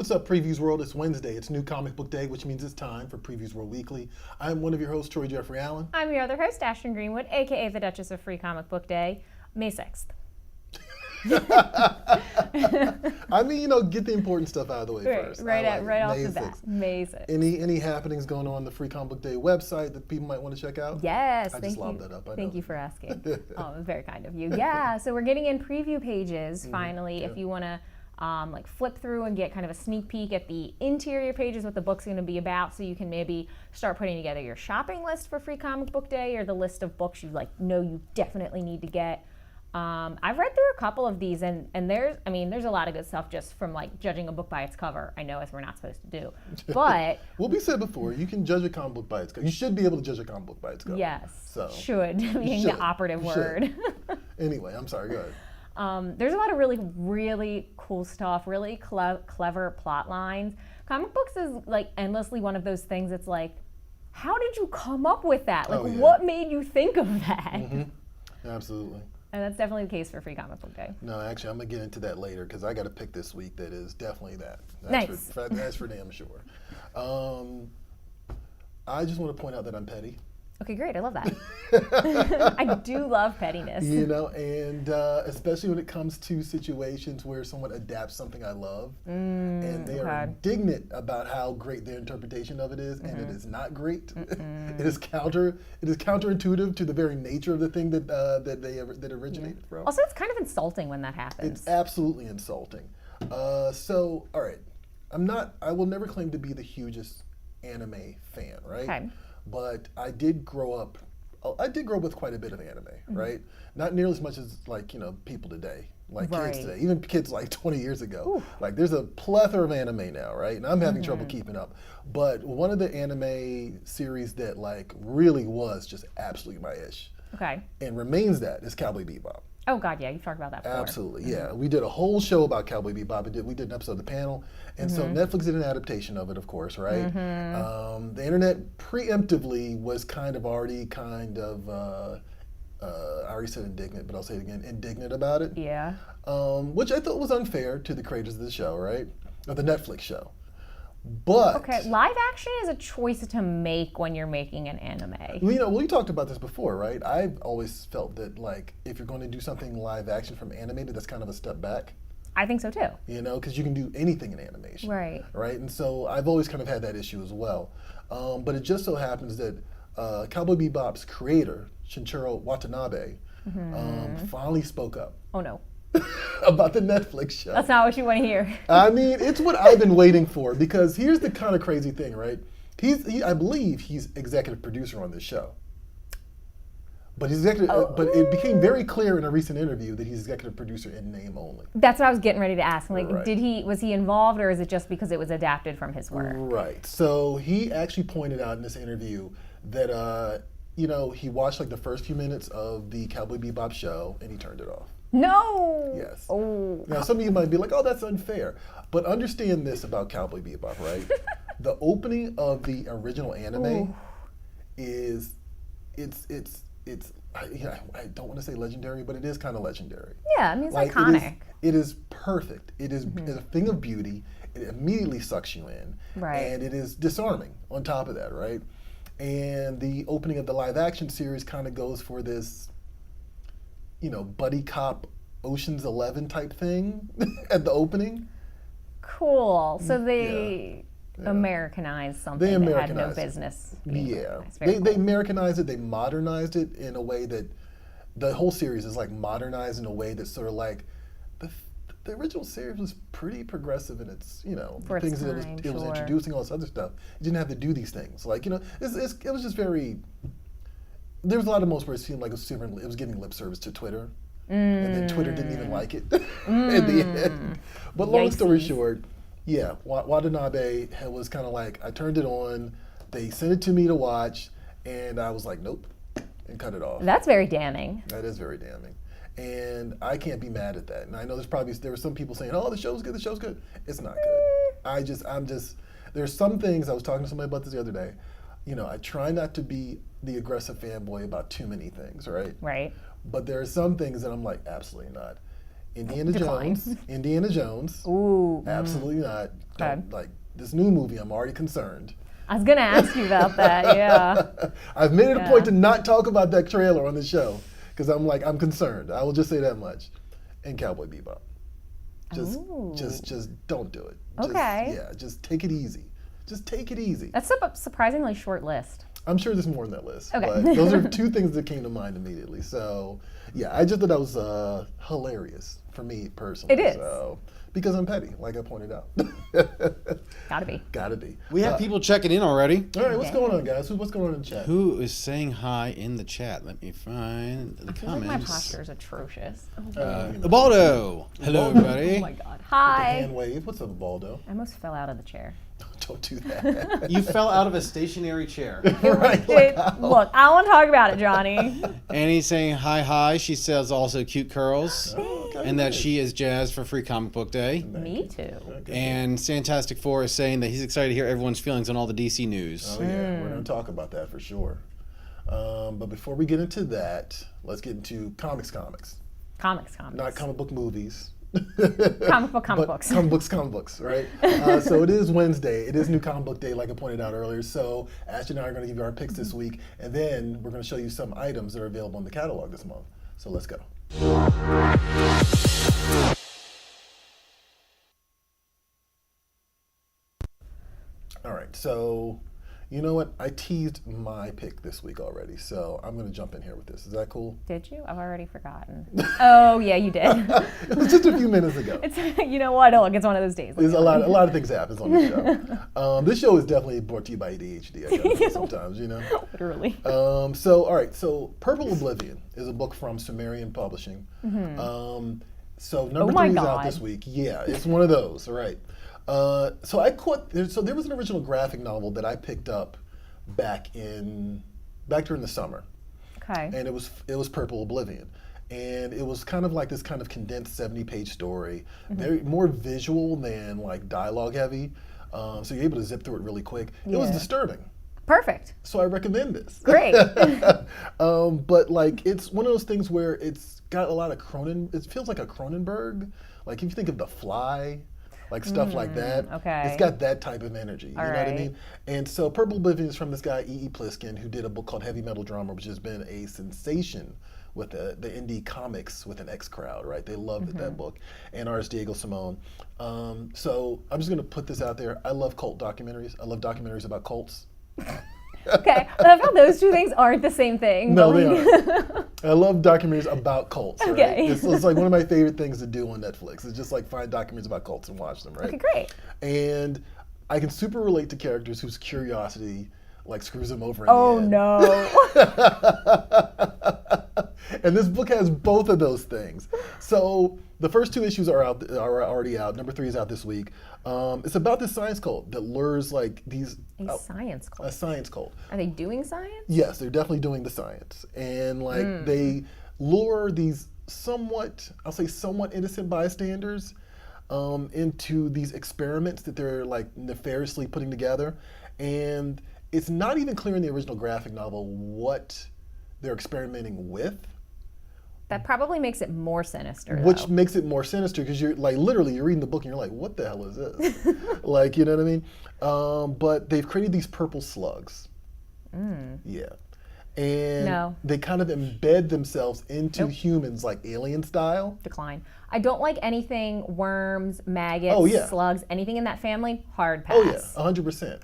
what's up, Previews World? It's Wednesday. It's New Comic Book Day, which means it's time for Previews World Weekly. I'm one of your hosts, Troy Jeffrey Allen. I'm your other host, Ashton Greenwood, a.k.a. the Duchess of Free Comic Book Day, May 6th. I mean, get the important stuff out of the way first. Right off the bat. May 6th. Any happenings going on the Free Comic Book Day website that people might want to check out? Yes, I just lobbed that up. Thank you for asking. Oh, it was very kind of you. Yeah, so we're getting in preview pages finally. If you want to flip through and get kind of a sneak peek at the interior pages, what the book's going to be about, so you can maybe start putting together your shopping list for Free Comic Book Day, or the list of books you know you definitely need to get. I've read through a couple of these, and there's a lot of good stuff just from judging a book by its cover. I know, as we're not supposed to do, but well, we said before, you can judge a comic book by its cover. You should be able to judge a comic book by its cover. Yes, so should being the operative word. Anyway, I'm sorry. Go ahead. There's a lot of really, really cool stuff, really clever plot lines. Comic books is endlessly one of those things. It's how did you come up with that? What made you think of that? Mm-hmm. Absolutely. And that's definitely the case for Free Comic Book Day. No, actually, I'm going to get into that later because I got a pick this week that is definitely that. Nice. That's for damn sure. I just want to point out that I'm petty. Okay, great. I love that. I do love pettiness. And especially when it comes to situations where someone adapts something I love and they are indignant about how great their interpretation of it is, and it is not great. It is counterintuitive to the very nature of the thing that originated from. Also, it's kind of insulting when that happens. It's absolutely insulting. So, all right, I will never claim to be the hugest anime fan, right? Okay. But I did grow up with quite a bit of anime, right? Not nearly as much as people today, kids today, even kids 20 years ago. Ooh. There's a plethora of anime now, right? And I'm having trouble keeping up. But one of the anime series that really was just absolutely my ish, and remains that, is Cowboy Bebop. Oh God, yeah, you've talked about that before. Absolutely, yeah. We did a whole show about Cowboy Bebop. We did an episode of The Panel, and so Netflix did an adaptation of it, of course, right? The internet preemptively was I already said indignant, but I'll say it again, indignant about it. Yeah. Which I thought was unfair to the creators of the show, right? Of the Netflix show. But live action is a choice to make when you're making an anime. We talked about this before, right? I've always felt that if you're going to do something live action from animated, that's kind of a step back. I think so too. Because you can do anything in animation. Right. Right? And so I've always kind of had that issue as well. But it just so happens that Cowboy Bebop's creator, Shinichiro Watanabe, finally spoke up. Oh no. About the Netflix show. That's not what you want to hear. It's what I've been waiting for, because here's the kind of crazy thing, right? I believe he's executive producer on this show. But but it became very clear in a recent interview that he's executive producer in name only. That's what I was getting ready to ask. Right. Was he involved, or is it just because it was adapted from his work? Right. So he actually pointed out in this interview that he watched the first few minutes of the Cowboy Bebop show and he turned it off. No. Yes. Oh. Now some of you might be like, "Oh, that's unfair," but understand this about Cowboy Bebop, right? The opening of the original anime is I don't want to say legendary, but it is kind of legendary. Yeah, it's iconic. It is perfect. It is a thing of beauty. It immediately sucks you in, right? And it is disarming on top of that, right? And the opening of the live action series kind of goes for this, buddy cop Ocean's 11 type thing at the opening. Cool. So they Americanized something that had no business being Americanized. They Americanized it. They modernized it in a way that the whole series is modernized in a way that's sort of the original series was pretty progressive in its, for things its that it was introducing, all this other stuff. It didn't have to do these things. It was just very. There was a lot of moments where it seemed like it was giving lip service to Twitter, and then Twitter didn't even like it at the end. But long story short, Watanabe was kind of I turned it on, they sent it to me to watch, and I was like, nope, and cut it off. That's very damning. That is very damning. And I can't be mad at that. And I know there were some people saying, "Oh, the show's good, the show's good." It's not good. There's some things, I was talking to somebody about this the other day, I try not to be the aggressive fanboy about too many things, right? Right. But there are some things that I'm like, absolutely not. Indiana Decline. Jones. Indiana Jones. Ooh. Absolutely not. Okay. Like this new movie, I'm already concerned. I was gonna ask you about that. Yeah. I've made it a Yeah. point to not talk about that trailer on the show because I'm concerned. I will just say that much. And Cowboy Bebop. Just don't do it. Okay. Just take it easy. Just take it easy. That's a surprisingly short list. I'm sure there's more on that list. Okay. But those are two things that came to mind immediately. So, yeah, I just thought that was hilarious for me personally. It is. So, because I'm petty, like I pointed out. Gotta be. Gotta be. We have people checking in already. All right, what's going on, guys? What's going on in the chat? Who is saying hi in the chat? Let me find the I feel like my comments. posture is atrocious. Ubaldo. Hello, everybody. Oh my god. The Hi. hand wave. What's up, Baldo? I almost fell out of the chair. Don't do that. You fell out of a stationary chair. Right, Dude, look, I want to talk about it, Johnny. Annie's saying hi. She says also cute curls. Okay, And that nice. she is jazzed for Free Comic Book Day. Me too. Okay. And Fantastic Four is saying that he's excited to hear everyone's feelings on all the DC news. Oh yeah, we're gonna talk about that for sure. But before we get into that, let's get into comics. Comics. Not comic book movies. Comic books. Comic books, right? So it is Wednesday. It is New Comic Book Day, like I pointed out earlier. So Ashton and I are going to give you our picks this week, and then we're going to show you some items that are available in the catalog this month. So let's go. All right, so you know what? I teased my pick this week already, so I'm going to jump in here with this. Is that cool? Did you? I've already forgotten. Oh yeah, you did. It was just a few minutes ago. It's you know what? Look, it's one of those days. There's a lot of things happens on the show. This show is definitely brought to you by ADHD. I gotta say sometimes, you know. Literally. All right. So Purple Oblivion is a book from Sumerian Publishing. So number my 3 is God. out this week. Yeah, it's one of those. All right. So there was an original graphic novel that I picked up back during the summer, Okay. and it was Purple Oblivion. And it was kind of like this kind of condensed 70-page story, very more visual than like dialogue heavy. So you're able to zip through it really quick. It was Yeah. disturbing, Perfect. so I recommend this. Great. But like it's one of those things where it's got a lot of it feels like a Cronenberg. Like if you think of The Fly, like stuff like that. okay. It's got that type of energy. You know what I right. mean? And so Purple Oblivion is from this guy, E.E. Pliskin, who did a book called Heavy Metal Drama, which has been a sensation with the indie comics with an X crowd, right? They loved that book. And artist Diego Simone. So I'm just gonna put this out there. I love cult documentaries. I love documentaries about cults. Okay. I love how those two things aren't the same thing. No, but they like- aren't. I love documentaries about cults. Right? Okay. It's like one of my favorite things to do on Netflix. It's just like find documentaries about cults and watch them, right? Okay, great. And I can super relate to characters whose curiosity like screws them over in Oh the end. no. And this book has both of those things. So the first 2 issues are already out. Number 3 is out this week. It's about this science cult that lures like these A science a cult. science cult. Are they doing science? Yes, they're definitely doing the science. And like they lure these somewhat innocent bystanders into these experiments that they're like nefariously putting together. And it's not even clear in the original graphic novel what they're experimenting with. That probably makes it more sinister. Which though. makes it more sinister because you're like literally you're reading the book and you're like, what the hell is this? Like, you know what I mean? But they've created these purple slugs. Yeah. And No. they kind of embed themselves into Nope. humans like alien style. Decline. I don't like anything worms, maggots, Oh, yeah. slugs, anything in that family. Hard pass. Oh yeah, 100%.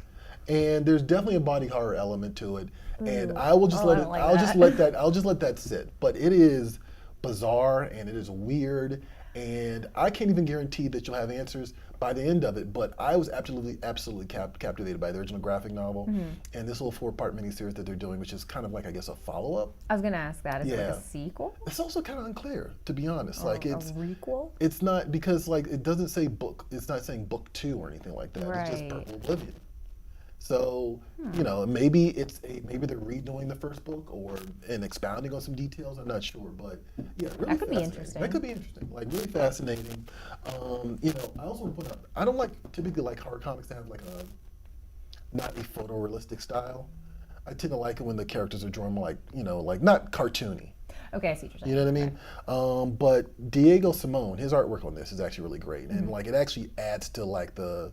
And there's definitely a body horror element to it. And I will just Oh, let I it don't like I'll that. just let that sit. But it is bizarre and it is weird and I can't even guarantee that you'll have answers by the end of it, but I was absolutely captivated by the original graphic novel and this little 4-part miniseries that they're doing, which is kind of like I guess a follow-up. I was gonna ask that. Is it like Yeah. a sequel? It's also kind of unclear, to be honest. Like a it's requel? it's not because like it doesn't say book. It's not saying book 2 or anything like that. It's just Right. Purple Oblivion. So you know maybe maybe they're redoing the first book and expounding on some details. I'm not sure, but yeah, really That could be fascinating. interesting. That could be interesting. Like really fascinating. You know, I also want to point out I don't typically like horror comics to have like not a photorealistic style. I tend to like it when the characters are drawn more like, you know, like not cartoony. Okay, I see what you're saying. You know what I mean? But Diego Simone, his artwork on this is actually really great, and like it actually adds to like the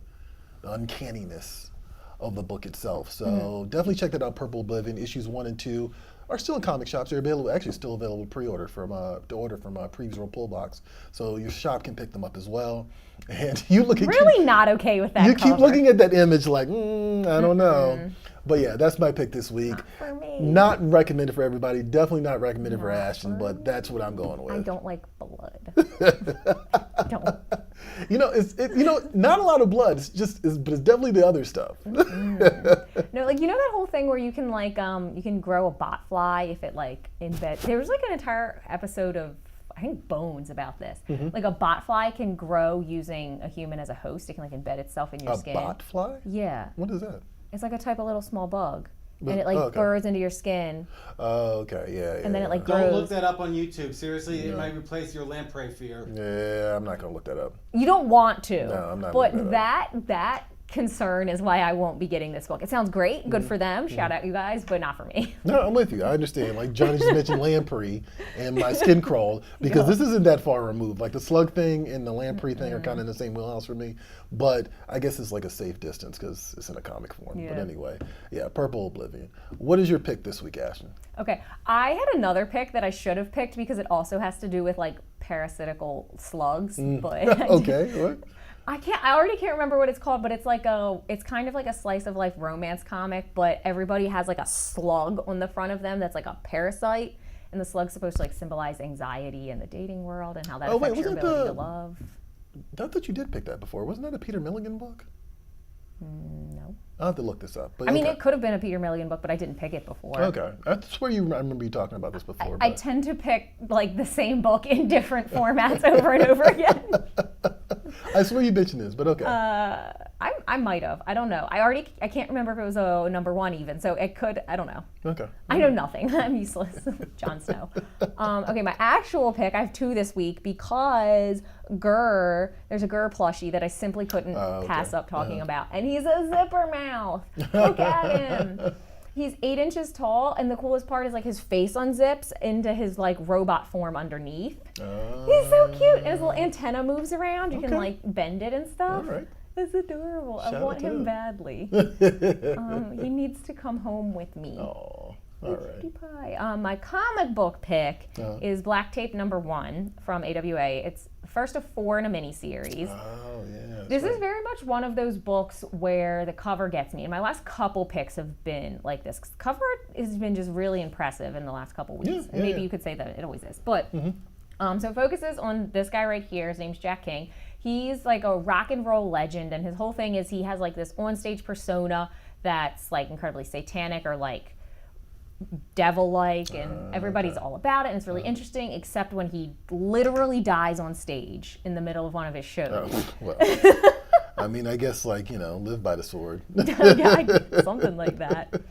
uncanniness of the book itself. So definitely check that out. Purple Oblivion issues 1 and 2 are still in comic shops. They're available, actually still available pre-order from PREVIEWSworld Pull Box. So your shop can pick them up as well. And you look at Really not okay with that. you cover. keep looking at that image like, I don't know. But yeah, that's my pick this week. Not for me. Not recommended for everybody. Definitely not recommended for Ashton, but that's what I'm going with. I don't like blood. Don't. You know, not a lot of blood. But it's definitely the other stuff. No, like that whole thing where you can like you can grow a bot fly if it like embed. There was like an entire episode of I think Bones about this. Like a bot fly can grow using a human as a host. It can like embed itself in your skin. A bot fly? Yeah. What is that? It's like a type of little small bug. And it like burrows into your skin. Oh, okay, yeah. And then it like grows. Don't look that up on YouTube. Seriously, it might replace your lamprey fear. Yeah, I'm not gonna look that up. You don't want to. No, I'm not. But that concern is why I won't be getting this book. It sounds great, good for them. Shout out you guys, but not for me. No, I'm with you. I understand. Like Johnny just mentioned lamprey and my skin crawled because this isn't that far removed. Like the slug thing and the lamprey thing are kind of in the same wheelhouse for me. But I guess it's like a safe distance because it's in a comic form. Yeah. But anyway, yeah, Purple Oblivion. What is your pick this week, Ashton? Okay, I had another pick that I should have picked because it also has to do with like parasitical slugs. But Okay, what? I already can't remember what it's called, but it's kind of like a slice of life romance comic, but everybody has like a slug on the front of them that's like a parasite, and the slug's supposed to like symbolize anxiety in the dating world and how that affects your ability to love. I thought you did pick that before. Wasn't that a Peter Milligan book? No. I'll have to look this up. But I mean, it could have been a Peter Milligan book, but I didn't pick it before. Okay. I swear I remember you talking about this before. I tend to pick like the same book in different formats over and over again. I swear you mentioned this, but okay. I might have. I don't know. I can't remember if it was a number 1 even. So it could. I don't know. Okay. I know nothing. I'm useless. Jon Snow. Okay, my actual pick. I have 2 this week because there's a Gurr plushie that I simply couldn't pass up talking about, and he's a zipper mouth. Look at him. He's 8 inches tall, and the coolest part is like his face unzips into his like robot form underneath. He's so cute, and his little antenna moves around. You can like bend it and stuff. All right. It's adorable. I want him badly. He needs to come home with me. Oh, all right. My comic book pick is Black Tape #1 from AWA. It's the first of 4 in a mini-series. Oh, yeah. This is very much one of those books where the cover gets me. And my last couple picks have been like this. Cover has been just really impressive in the last couple weeks. And maybe you could say that it always is. But so it focuses on this guy right here. His name's Jack King. He's like a rock and roll legend, and his whole thing is he has like this onstage persona that's like incredibly satanic or like devil-like, and everybody's all about it, and it's really interesting, except when he literally dies on stage in the middle of one of his shows. Oh, well. I mean, I guess like, live by the sword. Something like that.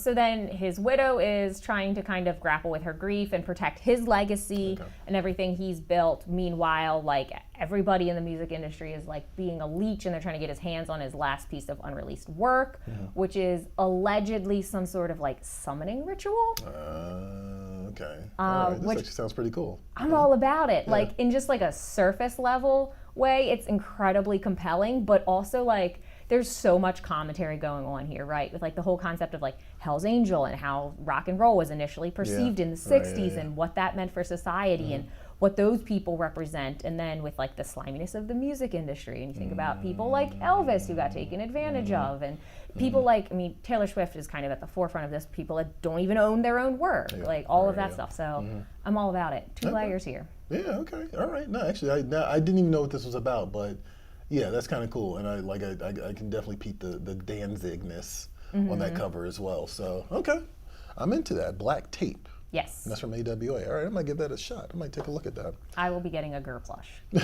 So then his widow is trying to kind of grapple with her grief and protect his legacy and everything he's built. Meanwhile, like everybody in the music industry is like being a leech, and they're trying to get his hands on his last piece of unreleased work, which is allegedly some sort of like summoning ritual. Okay. All right. This which actually sounds pretty cool. I'm all about it. Like in just like a surface level way, it's incredibly compelling, but also like there's so much commentary going on here, right? With like the whole concept of like Hell's Angel and how rock and roll was initially perceived in the 60s and what that meant for society and what those people represent. And then with like the sliminess of the music industry, and you think about people like Elvis who got taken advantage of, and people like, Taylor Swift is kind of at the forefront of this, people that don't even own their own work, like all of that stuff. So I'm all about it. 2 layers here. Yeah, okay. All right. No, actually, I didn't even know what this was about, but yeah, that's kind of cool, and I can definitely peep the Danzigness on that cover as well. So okay, I'm into that. Black Tape. Yes. And that's from AWA. All right, I might give that a shot. I might take a look at that. I will be getting a Gurr plush. I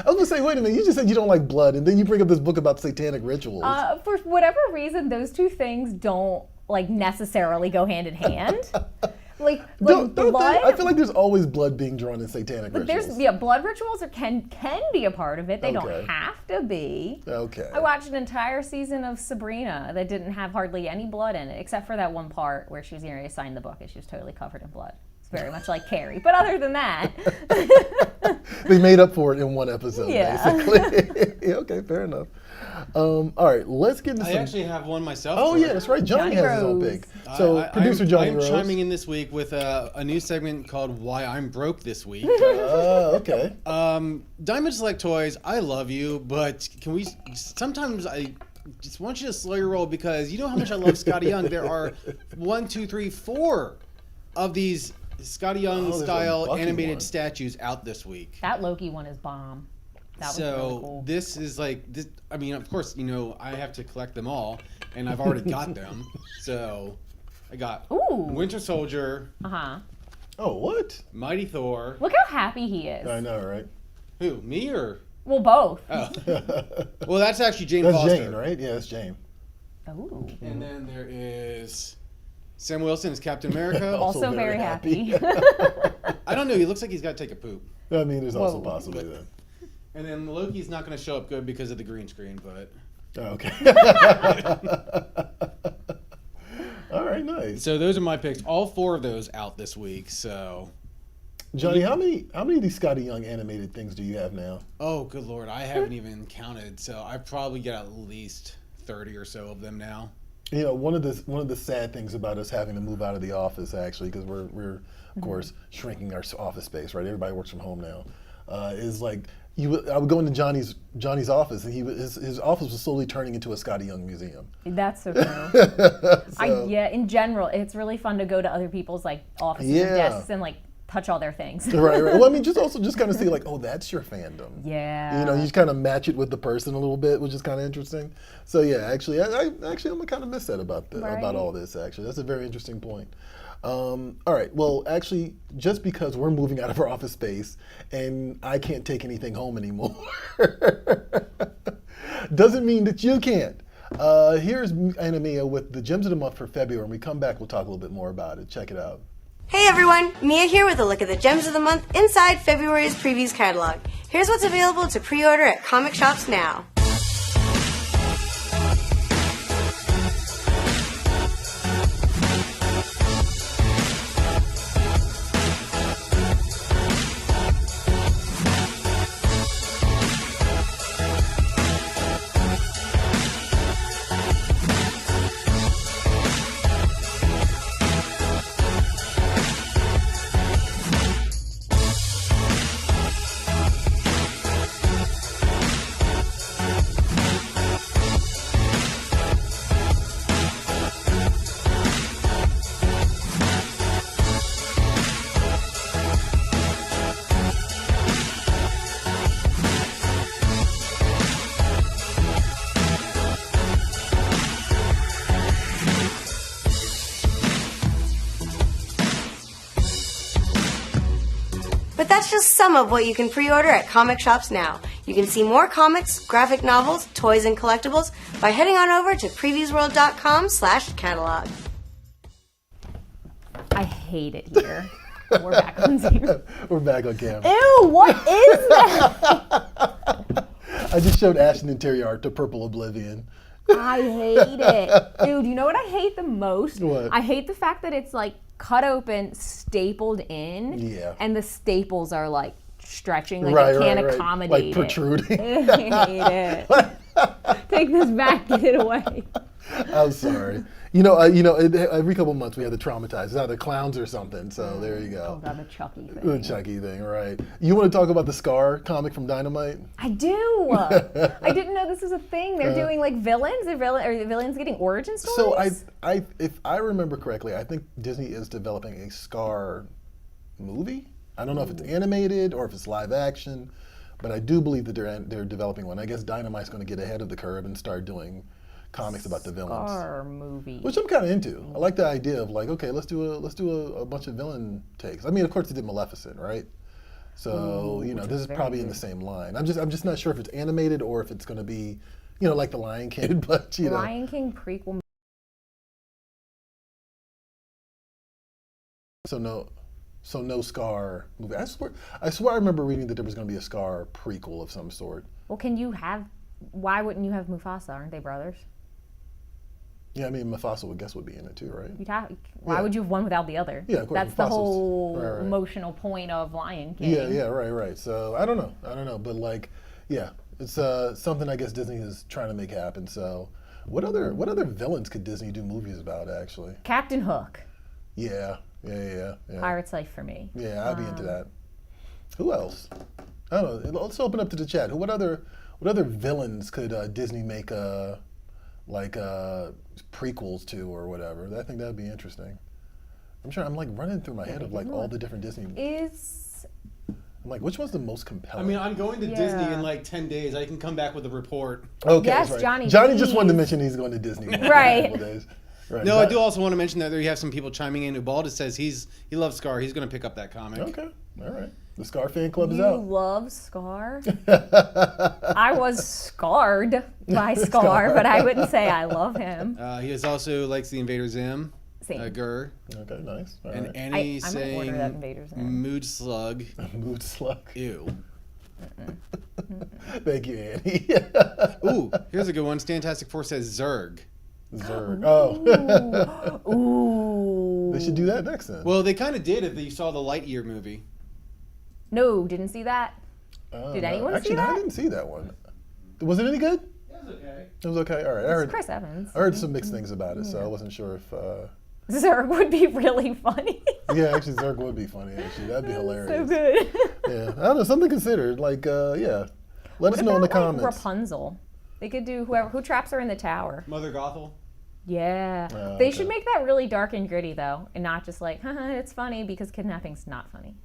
was gonna say, wait a minute. You just said you don't like blood, and then you bring up this book about satanic rituals. For whatever reason, those 2 things don't like necessarily go hand in hand. Don't blood. I feel like there's always blood being drawn in satanic But rituals. blood rituals can be a part of it. They Okay. don't have to be. Okay. I watched an entire season of Sabrina that didn't have hardly any blood in it, except for that one part where she was getting ready to sign the book and she was totally covered in blood. It's very much like Carrie. But other than that, They made up for it in one episode, Yeah. basically. Yeah, okay, fair enough. All right, let's get into I some. actually have one myself. Oh for- yeah, that's right. Johnny Johnny has his own Rose. pick. So producer Johnny I'm Rose. chiming in this week with a new segment called "Why I'm Broke This Week." Okay. Diamond Select Toys, I love you, but can we? Sometimes I just want you to slow your roll because you know how much I love Scotty Young. There are 1, 2, 3, 4 of these Scotty Young there's a style Bucky animated one. statues out this week. that Loki one is bomb. That was really cool. This is like this. I mean, of course, you know I have to collect them all, and I've already got them. So I got Ooh. Winter Soldier, Uh-huh. Oh, what? Mighty Thor. Look how happy he is. I know, right? Who? Me or? Well, both. Oh. Well, that's actually Jane That's Foster. Jane, right? Yeah, that's Jane. Ooh. And then there is Sam Wilson as Captain America. Also very happy. I don't know. He looks like he's got to take a poop. I mean, there's also Whoa. possibly that. And then Loki's not going to show up good because of the green screen, but. Oh, okay. All right, nice. So those are my picks. All 4 of those out this week. So. Johnny, how many of these Scotty Young animated things do you have now? Oh, good Lord. I haven't even counted. So I probably get at least 30 or so of them now. You know, one of the sad things about us having to move out of the office, actually, because we're of course shrinking our office space, right? Everybody works from home now. Is like I would go into Johnny's office, and his office was slowly turning into a Scotty Young museum. That's so true. So, In general, it's really fun to go to other people's like offices and Yeah. desks and like touch all their things. right. Well, I mean, just kind of see like, oh, that's your fandom. Yeah. You know, you just kind of match it with the person a little bit, which is kind of interesting. So yeah, actually, I'm gonna kind of miss that about Right. all this. Actually, that's a very interesting point. All right. Well, actually, just because we're moving out of our office space and I can't take anything home anymore, doesn't mean that you can't. Here's Anna with the Gems of the Month for February. When we come back, we'll talk a little bit more about it. Check it out. Hey everyone, Mia here with a look at the Gems of the Month inside February's Previews catalog. Here's what's available to pre-order at comic shops now. But that's just some of what you can pre-order at comic shops now. You can see more comics, graphic novels, toys, and collectibles by heading on over to PREVIEWSworld.com/catalog. I hate it here. We're back on Zoom. We're back on camera. Ew, what is that? I just showed Ashton interior art to Purple Oblivion. I hate it. Dude, you know what I hate the most? What? I hate the fact that it's like cut open, stapled in, Yeah. and the staples are like stretching, like Right, it can't right, right. accommodate Like it. protruding. I hate it. Take this back, get it away. I'm sorry. Every couple months we have the traumatized. It's either clowns or something. So there you Oh go. god, the Chucky thing. The Chucky thing, right? You want to talk about the Scar comic from Dynamite? I do. I didn't know this was a thing. They're doing like villains. Are the villains getting origin stories? So if I remember correctly, I think Disney is developing a Scar movie. I don't know if it's animated or if it's live action, but I do believe that they're developing one. I guess Dynamite's going to get ahead of the curve and start doing comics about the villains, Scar movie. which I'm kind of into. I like the idea of like, okay, let's do a bunch of villain takes. I mean, of course, they did Maleficent, right? So this is very probably in the same line. I'm just not sure if it's animated or if it's going to be, like the Lion King, but Lion King prequel So no Scar movie. I swear I remember reading that there was going to be a Scar prequel of some sort. Well, why wouldn't you have Mufasa? Aren't they brothers? Yeah, I mean Mufasa would be in it too, right? Why would you have one without the other? Yeah, of course. That's the whole right. emotional point of Lion King. Yeah, right. So I don't know, but like, yeah, it's something I guess Disney is trying to make happen. So what other villains could Disney do movies about actually? Captain Hook. Yeah. Pirate's Life for me. Yeah, I'd be into that. Who else? I don't know. Let's open up to the chat. What other villains could Disney make prequels to or whatever? I think that'd be interesting. I'm like running through my head of like all the different Disney. I'm like, which one's the most compelling? I mean, I'm going to Disney in like 10 days. I can come back with a report. Okay, yes, right. Johnny. Johnny just wanted to mention he's going to Disney right. in a couple days. Right. No, I do also want to mention that we have some people chiming in. Ubaldo says he loves Scar. He's going to pick up that comic. Okay, all right. The Scar fan club is You out. love Scar? I was scarred by Scar, but I wouldn't say I love him. He also likes the Invader Zim. Same. Gur. Okay, nice. All And right. Annie I might order that Invader saying Zim. Mood Slug. Mood slug. Ew. Thank you, Annie. Ooh, here's a good one. Stantastic 4 says Zurg. Zurg. Oh. Ooh. They should do that next then. Well, they kind of did if you saw the Lightyear movie. No, didn't see that. Did anyone Actually, see that? I didn't see that one. Was it any good? It was okay. It was okay. All right. It's Chris Evans. I heard some mixed things about it, so I wasn't sure if. Zurg would be really funny. Yeah, actually, Zurg would be funny. Actually, that'd be hilarious. So good. Yeah, I don't know. Something considered. Like, yeah. Let us know in the comments. Rapunzel. They could do who traps her in the tower. Mother Gothel. Yeah. They should make that really dark and gritty though, and not just like, haha, it's funny, because kidnapping's not funny.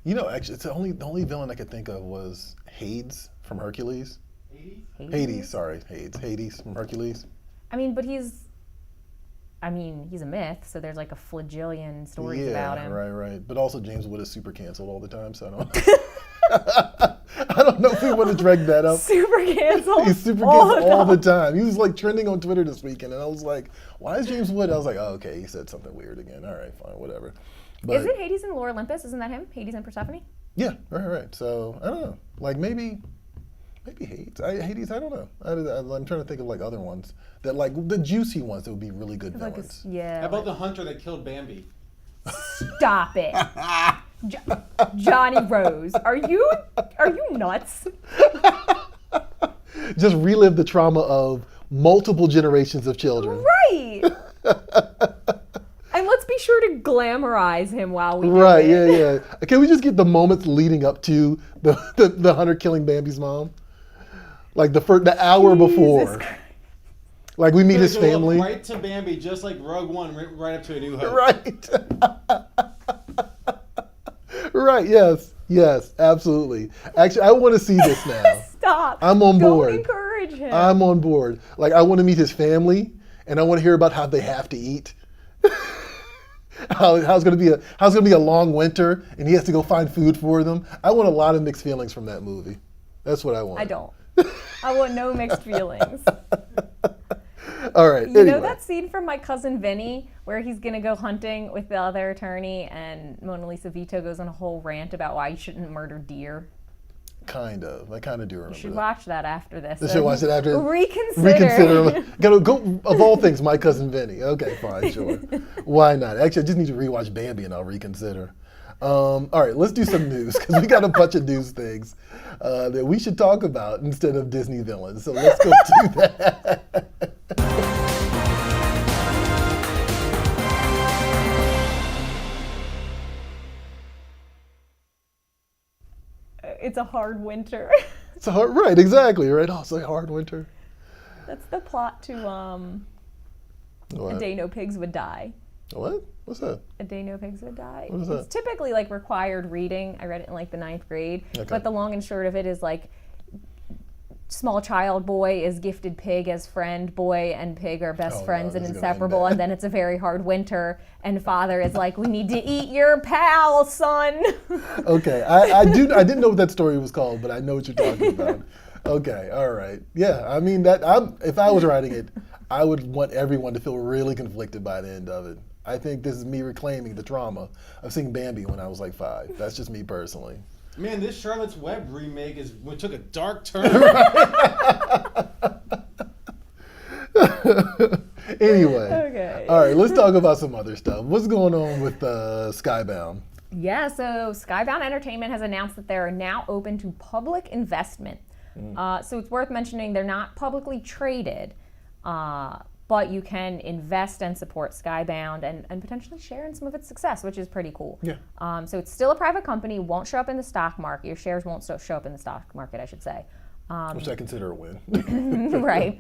You know, actually, it's the only villain I could think of was Hades from Hercules. Hades from Hercules. I mean, but he's a myth, so there's like a flagillion stories about him. Right. But also James Wood is super canceled all the time, so I don't I don't know if we want to drag that up. Super canceled. He's super canceled all the time. He was like trending on Twitter this weekend, and I was like, why is James Wood? I was like, oh, okay, he said something weird again. All right, fine, whatever. But, is it Hades and Lore Olympus? Isn't that him? Hades and Persephone? Yeah, right. So, I don't know. Like, maybe Hades. Hades, I don't know. I'm trying to think of like other ones that like the juicy ones that would be really good villains. Yeah. How about the hunter that killed Bambi? Stop it. Johnny Rose, are you nuts? Just relive the trauma of multiple generations of children. Right. And let's be sure to glamorize him while we do Right, it. yeah. Can we just get the moments leading up to the hunter killing Bambi's mom? Like the hour before. Christ. Like we meet his Go up family. right to Bambi, just like Rogue One, right up to A New Hope. Right. Right, yes, absolutely. Actually, I want to see this now. Stop. I'm on board. Don't encourage him. I'm on board. Like, I want to meet his family, and I want to hear about how they have to eat. how it's gonna be a long winter, and he has to go find food for them. I want a lot of mixed feelings from that movie. That's what I want. I don't. I want no mixed feelings. All right. You anyway. know that scene from My Cousin Vinny where he's going to go hunting with the other attorney and Mona Lisa Vito goes on a whole rant about why you shouldn't murder deer? Kind of. I kind of do remember You should that. watch that after this. I should watch it after. Reconsider. Gotta go, of all things, My Cousin Vinny. Okay, fine, sure. Why not? Actually, I just need to rewatch Bambi and I'll reconsider. All right, let's do some news because we got a bunch of news things that we should talk about instead of Disney villains. So let's go do that. It's a hard winter. It's a hard, right? Exactly, right. Oh, it's a hard winter. That's the plot to What? A Day No Pigs Would Die. What? What's that? A Day No Pigs Would Die. What is It's that? typically like required reading. I read it in like the 9th grade. Okay. But the long and short of it is like small child boy is gifted pig as friend. Boy and pig are best Oh, friends no, and this is gonna end inseparable. bad. And then it's a very hard winter. And father is like, we need to eat your pal, son. Okay, I didn't know what that story was called, but I know what you're talking about. Okay, all right. Yeah, I mean if I was writing it, I would want everyone to feel really conflicted by the end of it. I think this is me reclaiming the trauma of seeing Bambi when I was like 5. That's just me personally. Man, this Charlotte's Web remake took a dark turn. Anyway, Okay. all right, let's talk about some other stuff. What's going on with Skybound? Yeah, so Skybound Entertainment has announced that they're now open to public investment. So it's worth mentioning they're not publicly traded, but you can invest and support Skybound and potentially share in some of its success, which is pretty cool. Yeah. So it's still a private company, won't show up in the stock market. Your shares won't show up in the stock market, I should say. Which I consider a win. Right.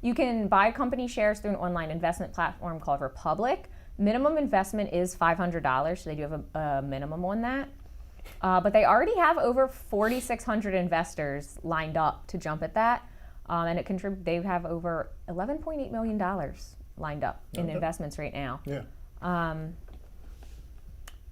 You can buy company shares through an online investment platform called Republic. Minimum investment is $500, so they do have a minimum on that. But they already have over 4,600 investors lined up to jump at that. And they have over $11.8 million lined up in investments right now. Yeah.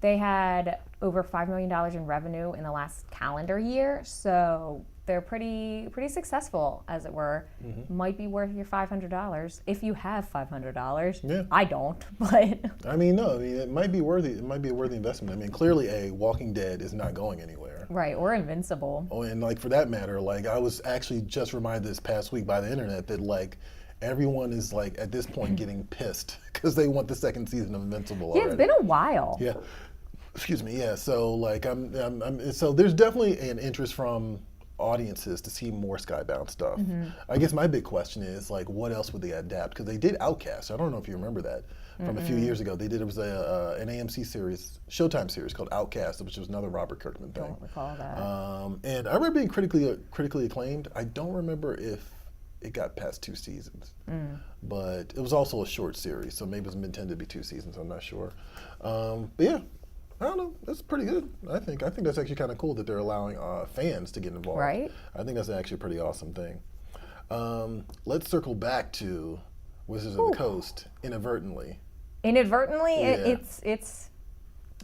They had over $5 million in revenue in the last calendar year, so they're pretty successful, as it were. Might be worth your $500 if you have $500. Yeah. I don't, but I mean, no, I mean, it might be worthy. It might be a worthy investment. I mean, clearly, Walking Dead is not going anywhere. right, or Invincible. Oh, and like for that matter, like I was actually just reminded this past week by the internet that like everyone is like at this point getting pissed because they want the second season of Invincible Yeah, already. it's been a while. Yeah. Excuse me. Yeah. So like so there's definitely an interest from audiences to see more Skybound stuff. I guess my big question is like, what else would they adapt? Because they did Outcast. I don't know if you remember that from a few years ago. They did, it was an AMC series, Showtime series called Outcast, which was another Robert Kirkman thing. Don't recall that. And I remember being critically acclaimed. I don't remember if it got past 2 seasons, but it was also a short series, so maybe it was intended to be 2 seasons. I'm not sure. But yeah. I don't know. That's pretty good. I think that's actually kind of cool that they're allowing fans to get involved. Right. I think that's actually a pretty awesome thing. Let's circle back to Wizards of the Coast inadvertently. Inadvertently, Yeah. it's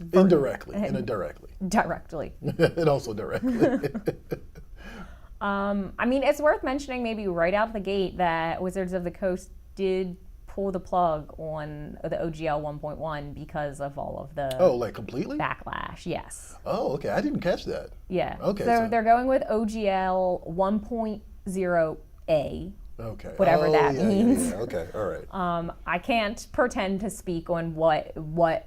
Indirectly. Indirectly. directly. And also directly. I mean, it's worth mentioning maybe right out the gate that Wizards of the Coast did pull the plug on the OGL 1.1 because of all of the Oh, like completely? backlash. Yes. Oh, okay. I didn't catch that. Yeah. Okay, So so- they're going with OGL 1.0A. Okay. Whatever that yeah, means. Yeah. Okay. All right. I can't pretend to speak on what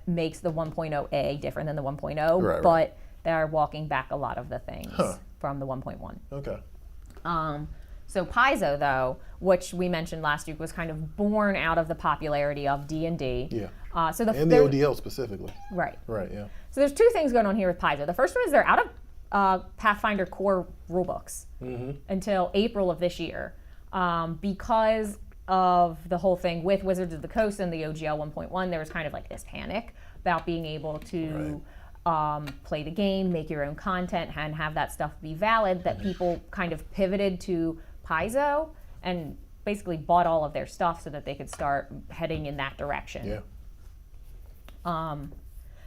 makes the 1.0A different than the 1.0, Right. but they're walking back a lot of the things from the 1.1. Okay. So Paizo, though, which we mentioned last week, was kind of born out of the popularity of D&D. Yeah. So And the ODL specifically. Right. Right. Yeah. So there's 2 things going on here with Paizo. The first one is they're out of Pathfinder core rulebooks until April of this year because of the whole thing with Wizards of the Coast and the OGL 1.1. There was kind of like this panic about being able to play the game, make your own content, and have that stuff be valid, that people kind of pivoted to Paizo and basically bought all of their stuff so that they could start heading in that direction. Yeah.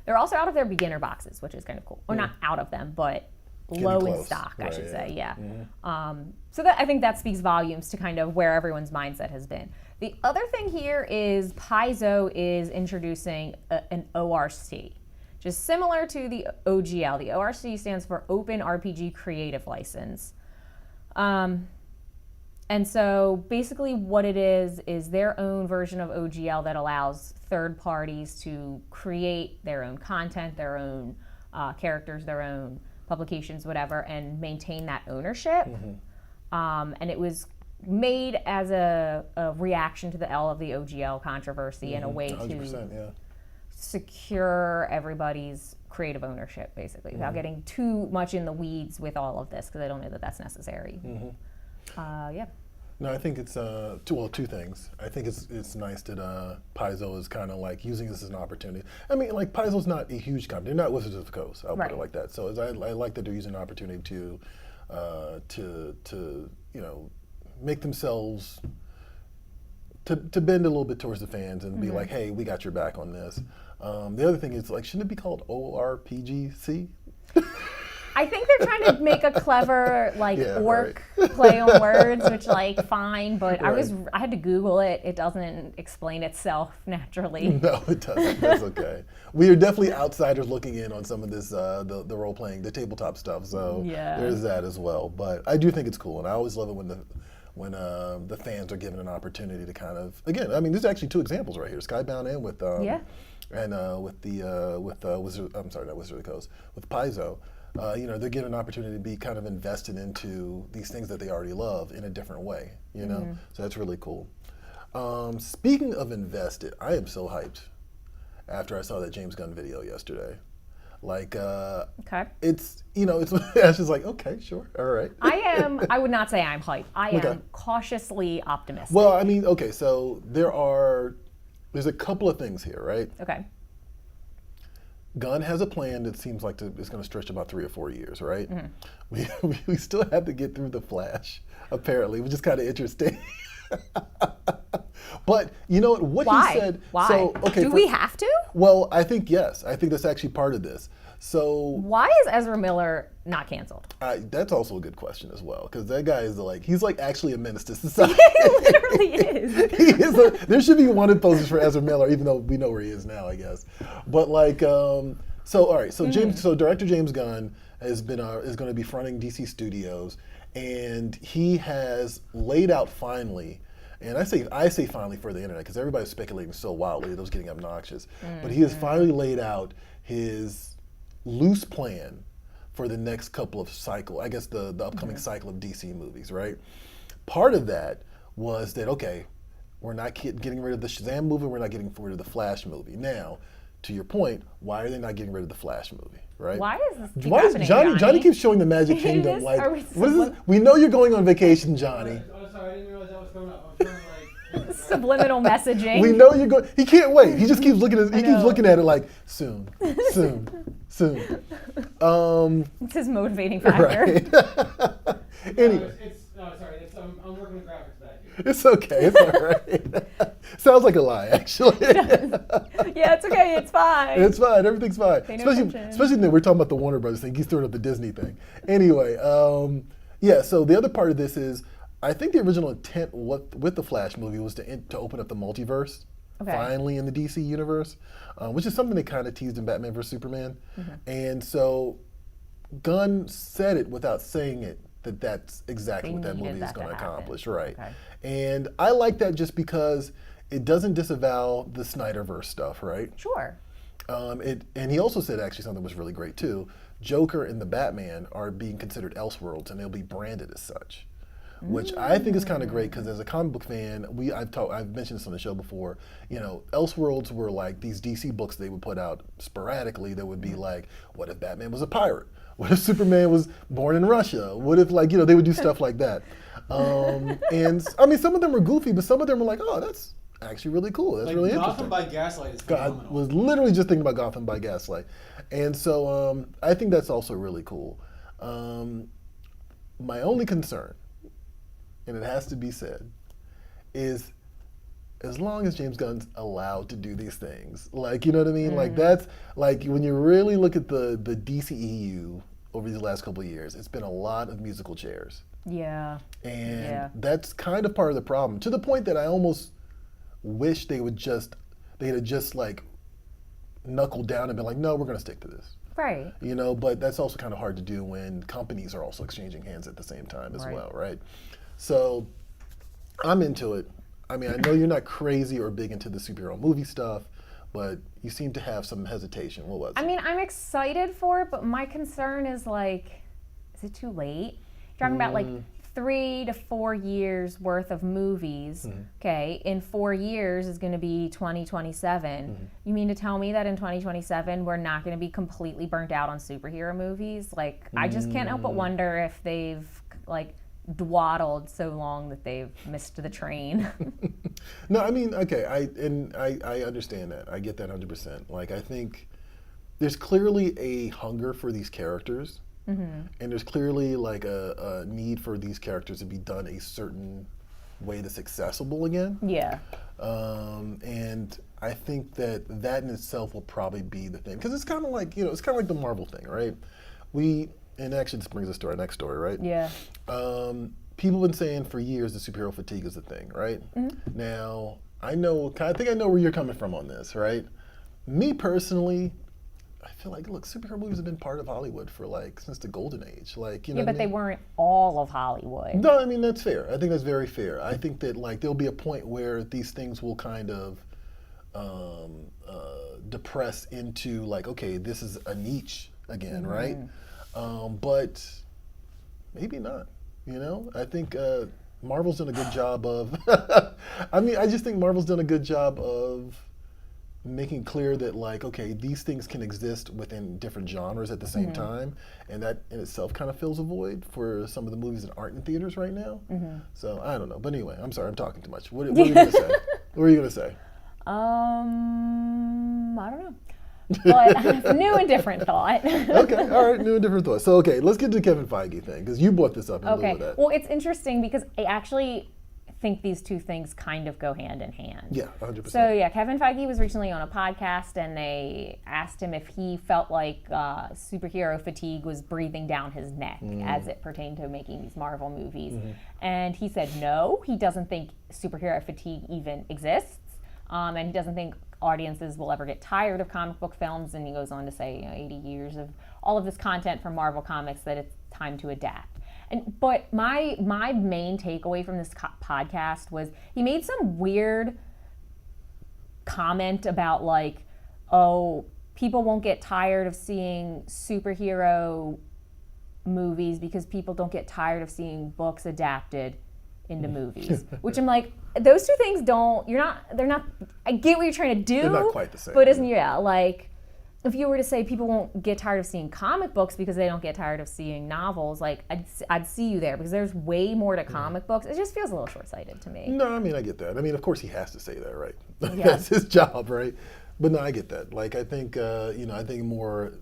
They're also out of their beginner boxes, which is kind of cool. Or not out of them, but low in close. stock, I Right, should yeah. say. Yeah. So I think that speaks volumes to kind of where everyone's mindset has been. The other thing here is Paizo is introducing an ORC, just similar to the OGL. The ORC stands for Open RPG Creative License. And so basically what it is their own version of OGL that allows third parties to create their own content, their own characters, their own publications, whatever, and maintain that ownership. And it was made as a reaction to all of the OGL controversy and a way 100%, to yeah. secure everybody's creative ownership, basically, without getting too much in the weeds with all of this, because I don't know that that's necessary. Yeah. No, I think it's two things. I think it's nice that Paizo is kind of like using this as an opportunity. I mean, like Paizo's not a huge company; they're not Wizards of the Coast. I'll put it like that. So I like that they're using an opportunity to make themselves to bend a little bit towards the fans and be like, hey, we got your back on this. The other thing is like, shouldn't it be called ORPGC? I think they're trying to make a clever Yeah, orc play on words, which fine, but Right. I had to Google it. It doesn't explain itself naturally. No, it doesn't. That's okay. We are definitely outsiders looking in on some of this, the role playing, the tabletop stuff. So Yeah. there's that as well. But I do think it's cool, and I always love it when the fans are given an opportunity to kind of, again, I mean, there's actually 2 examples right here, Skybound and with Wizard, I'm sorry, not Wizard of the Coast, with Paizo. They're given an opportunity to be kind of invested into these things that they already love in a different way, So that's really cool. Speaking of invested, I am so hyped after I saw that James Gunn video yesterday. Okay. It's Ash is like, okay, sure, all right. I would not say I'm hyped. I Okay. am cautiously optimistic. Well, I mean, okay, so there's a couple of things here, right? Okay. Gunn has a plan that seems like it's going to stretch about 3 or 4 years, right? Mm-hmm. We still have to get through The Flash, apparently, which is kind of interesting. But you know what Why? he said. Why? So, okay, Do we have to? Well, I think yes. I think that's actually part of this. So Why is Ezra Miller not canceled? that's also a good question as well, because that guy is he's actually a menace to society. He literally is. He is there should be wanted posters for Ezra Miller, even though we know where he is now, I guess. But so all right, so director James Gunn is going to be fronting DC Studios, and he has laid out finally. And I say finally for the internet, because everybody's speculating so wildly that it was getting obnoxious. But he has finally laid out his loose plan for the next couple of I guess the upcoming cycle of DC movies, right? Part of that was that, okay, we're not getting rid of the Shazam movie, we're not getting rid of the Flash movie. Now, to your point, why are they not getting rid of the Flash movie, right? Why is this keep Why is happening, Johnny keeps showing the Magic Kingdom, This- like, are we what is this? We know you're going on vacation, Johnny. Oh, sorry, I didn't realize that was coming up. I was trying to Subliminal messaging. We know you're going. He can't wait. He just keeps looking at. He keeps know. looking at it like soon, soon, soon. It's his motivating factor. Right. Anyway, I'm working with graphics back here. it's okay. It's all right. Sounds like a lie, actually. Yeah, it's okay. It's fine. It's fine. Everything's fine. Pay no Especially attention. when we're talking about the Warner Brothers thing. He's throwing up the Disney thing. Anyway, yeah. So the other part of this is, I think the original intent with the Flash movie was to open up the multiverse. Okay. Finally in the DC universe, which is something they kind of teased in Batman vs Superman. And so Gunn said it without saying it, that's exactly They what that needed movie is that to going to happen. accomplish, right? Okay. And I like that just because it doesn't disavow the Snyderverse stuff, right? Sure. And he also said actually something that was really great too. Joker and the Batman are being considered Elseworlds, and they'll be branded as such, which I think is kind of great because as a comic book fan, I've mentioned this on the show before. Elseworlds were like these DC books they would put out sporadically that would be like, what if Batman was a pirate? What if Superman was born in Russia? What if they would do stuff like that? And I mean, some of them were goofy, but some of them were like, oh, that's actually really cool. That's really interesting. Gotham by Gaslight is I phenomenal. was literally just thinking about Gotham by Gaslight. And so I think that's also really cool. My only concern, and it has to be said, is as long as James Gunn's allowed to do these things, you know what I mean? Like that's, when you really look at the DCEU over these last couple of years, it's been a lot of musical chairs. Yeah. And that's kind of part of the problem, to the point that I almost wish they had just knuckled down and been like, no, we're going to stick to this. Right. But that's also kind of hard to do when companies are also exchanging hands at the same time as Right. well, right? So I'm into it. I mean, I know you're not crazy or big into the superhero movie stuff, but you seem to have some hesitation. What was it? I mean, I'm excited for it, but my concern is is it too late? You're talking about 3 to 4 years worth of movies. Okay, in 4 years is going to be 2027. You mean to tell me that in 2027 we're not going to be completely burnt out on superhero movies? I just can't help but wonder if they've dwaddled so long that they've missed the train. No, I mean, okay, I understand that. I get that 100%. I think there's clearly a hunger for these characters, and there's clearly a need for these characters to be done a certain way that's accessible again. Yeah. And I think that in itself will probably be the thing, because it's kind of like the Marvel thing, right? and actually this brings us to our next story, right? Yeah. People have been saying for years that superhero fatigue is a thing, right? Mm-hmm. Now, I think I know where you're coming from on this, right? Me personally, I feel like, look, superhero movies have been part of Hollywood for since the golden age. Like, you know Yeah, but what I they mean? weren't all of Hollywood. No, I mean, that's fair. I think that's very fair. I think that there'll be a point where these things will kind of depress into okay, this is a niche again, right? But maybe not. You know, I think Marvel's done a good job of. I just think Marvel's done a good job of making clear that okay, these things can exist within different genres at the same time, and that in itself kind of fills a void for some of the movies that aren't in theaters right now. So I don't know, but anyway, I'm sorry, I'm talking too much. What are you gonna say? What are you gonna say? I don't know. But new and different thought. Okay, all right, new and different thoughts. So okay, let's get to the Kevin Feige thing because you brought this up in the middle of that. Well, it's interesting because I actually think these two things kind of go hand in hand. Yeah, 100%. So yeah, Kevin Feige was recently on a podcast and they asked him if he felt like superhero fatigue was breathing down his neck as it pertained to making these Marvel movies. And he said no, he doesn't think superhero fatigue even exists. And he doesn't think audiences will ever get tired of comic book films. And he goes on to say 80 years of all of this content from Marvel Comics that it's time to adapt. But my main takeaway from this podcast was he made some weird comment about oh, people won't get tired of seeing superhero movies because people don't get tired of seeing books adapted into movies. Which I'm like, those two things they're not, I get what you're trying to do. They're not quite the same. But isn't, if you were to say people won't get tired of seeing comic books because they don't get tired of seeing novels, I'd see you there because there's way more to comic books. It just feels a little short-sighted to me. No, I mean, I get that. I mean, of course he has to say that, right? Yeah. That's his job, right? But no, I get that. I think, I think more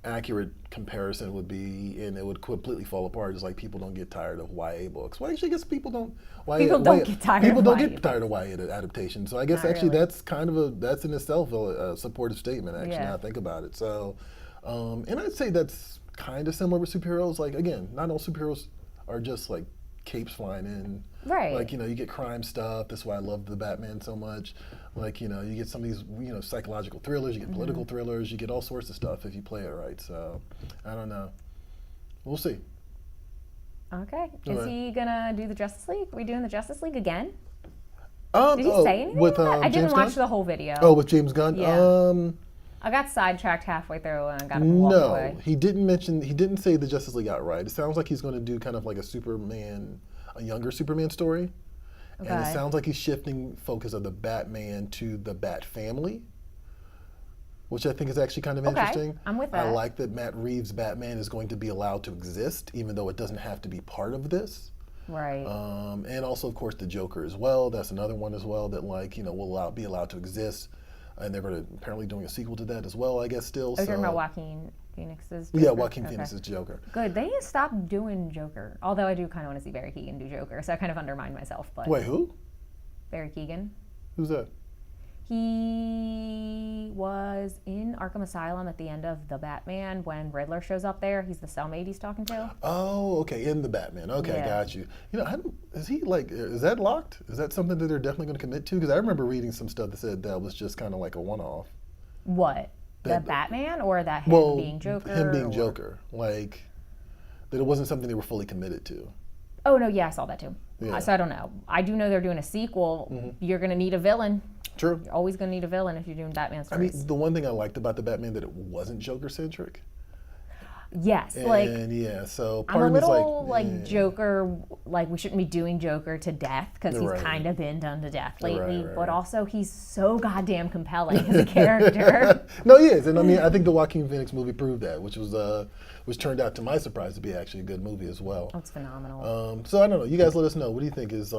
accurate comparison would be, and it would completely fall apart, is people don't get tired of YA books. Well, actually, I guess people don't. People don't get tired of YA adaptation. So I guess actually that's kind of that's in itself a supportive statement. Actually, now I think about it. So, and I'd say that's kind of similar with superheroes. Again, not all superheroes are just capes flying in. Right. You get crime stuff. That's why I love the Batman so much. You get some of these, psychological thrillers, you get political thrillers, you get all sorts of stuff if you play it right. So, I don't know. We'll see. Okay. Is he going to do the Justice League? Are we doing the Justice League again? Did he say anything about that? I didn't watch the whole video. Oh, with James Gunn? Yeah. I got sidetracked halfway through and I got to walk away. No, he didn't say the Justice League outright. It sounds like he's going to do kind of a younger Superman story. Okay. And it sounds like he's shifting focus of the Batman to the Bat family, which I think is actually kind of interesting. I'm with that. I like that Matt Reeves' Batman is going to be allowed to exist, even though it doesn't have to be part of this. Right. And also, of course, the Joker as well. That's another one as well that will be allowed to exist. And they're going to apparently doing a sequel to that as well, I guess, still. Are you talking about Joaquin Phoenix's Joker? Yeah, Joaquin Phoenix's Joker. Good. They need to stop doing Joker. Although I do kind of want to see Barry Keoghan do Joker, so I kind of undermined myself. But wait, who? Barry Keoghan. Who's that? He was in Arkham Asylum at the end of The Batman when Riddler shows up there. He's the cellmate he's talking to. Oh, okay, in The Batman. Okay, got you. Is that locked? Is that something that they're definitely going to commit to? Because I remember reading some stuff that said that was just kind of like a one-off. What? The Batman or that him being Joker? Him being Joker. That it wasn't something they were fully committed to. Oh, no, yeah, I saw that too. Yeah. So I don't know. I do know they're doing a sequel. Mm-hmm. You're going to need a villain. True. You're always going to need a villain if you're doing Batman stories. I mean, the one thing I liked about the Batman that it wasn't Joker-centric. Yes, so part I'm a of me's little Joker, we shouldn't be doing Joker to death because he's kind of been done to death lately, but also he's so goddamn compelling as a character. No, he is, and I mean, I think the Joaquin Phoenix movie proved that, which turned out to my surprise to be actually a good movie as well. Oh, it's phenomenal. So I don't know, you guys let us know. What do you think is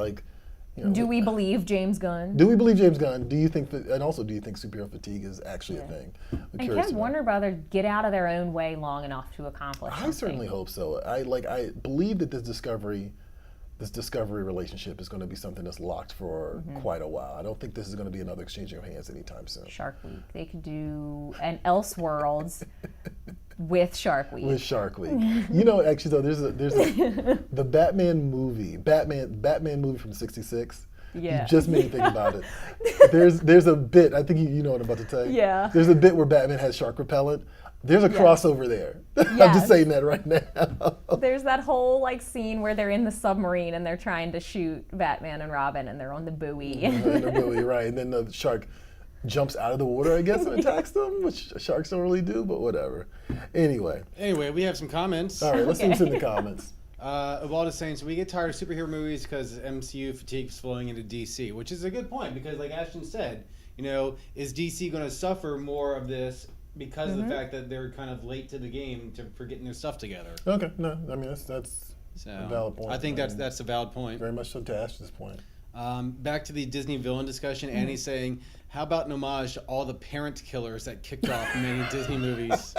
do we believe James Gunn? Do we believe James Gunn? Do you think superhero fatigue is actually a thing? And can Warner Brothers get out of their own way long enough to accomplish something? I certainly hope so. I believe that this Discovery relationship is going to be something that's locked for quite a while. I don't think this is going to be another exchanging of hands anytime soon. Shark Week. They could do an Elseworlds With Shark Week. With Shark Week. You know, actually though, there's the Batman movie from '66. Yeah. You just made me think about it. There's a bit, I think you know what I'm about to tell you. Yeah. There's a bit where Batman has shark repellent. There's a crossover there. I'm Yes. just saying that right now. There's that whole like scene where they're in the submarine and they're trying to shoot Batman and Robin and they're on the buoy. In the buoy, right. And then the shark jumps out of the water, I guess, and attacks them, which sharks don't really do, but whatever. Anyway, we have some comments. all right, let's see what's in the comments. Evalda is saying, so we get tired of superhero movies because MCU fatigue is flowing into DC, which is a good point because, like Ashton said, you know, is DC going to suffer more of this because of the fact that they're kind of late to the game for getting their stuff together? Okay, no, I mean, that's a valid point. I think that's a valid point. Very much so to Ashton's point. Back to the Disney villain discussion, Annie's saying, how about an homage to all the parent killers that kicked off many Disney movies?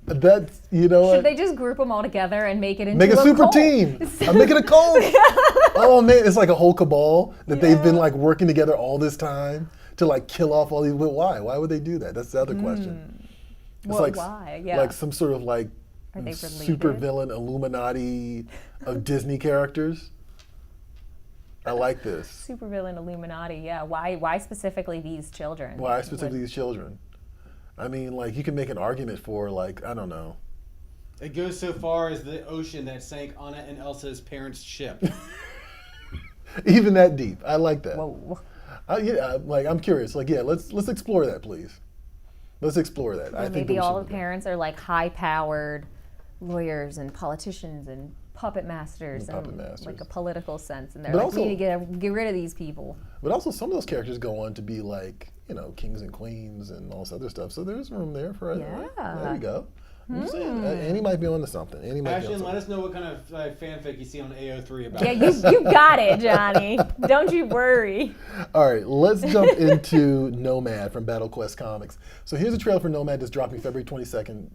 That's, you know Should what? they just group them all together and make it into Make a super cult? team. I'm making a cult. Oh man, it's like a whole cabal that they've been like working together all this time to like kill off all these. But why? Why would they do that? That's the other question. It's Well, like, why? Yeah. like some sort of like Are they super related? villain Illuminati of Disney characters. I like this. Supervillain Illuminati, yeah. Why specifically these children? Why specifically these children? I mean, like you can make an argument for like, I don't know. It goes so far as the ocean that sank Anna and Elsa's parents' ship. Even that deep. I like that. Whoa. I'm curious. Like, yeah, let's explore that, please. Let's explore that. Or I think maybe that we all should the parents are like high-powered lawyers and politicians and puppet masters Puppet in masters. like a political sense, and they're But like, also- we need to get rid of these people. But also, some of those characters go on to be like, you know, kings and queens and all this other stuff. So there's room there for it. Yeah. There you go. I'm just saying, Annie might be onto something. Annie might be Ashton, onto let something. us know what kind of fanfic you see on AO3 about Yeah, this. you got it, Johnny. Don't you worry. All right, let's jump into Nomad from Battle Quest Comics. So here's a trailer for Nomad that's dropping February 22nd,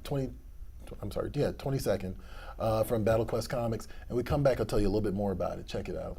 from Battle Quest Comics. And we come back, I'll tell you a little bit more about it. Check it out.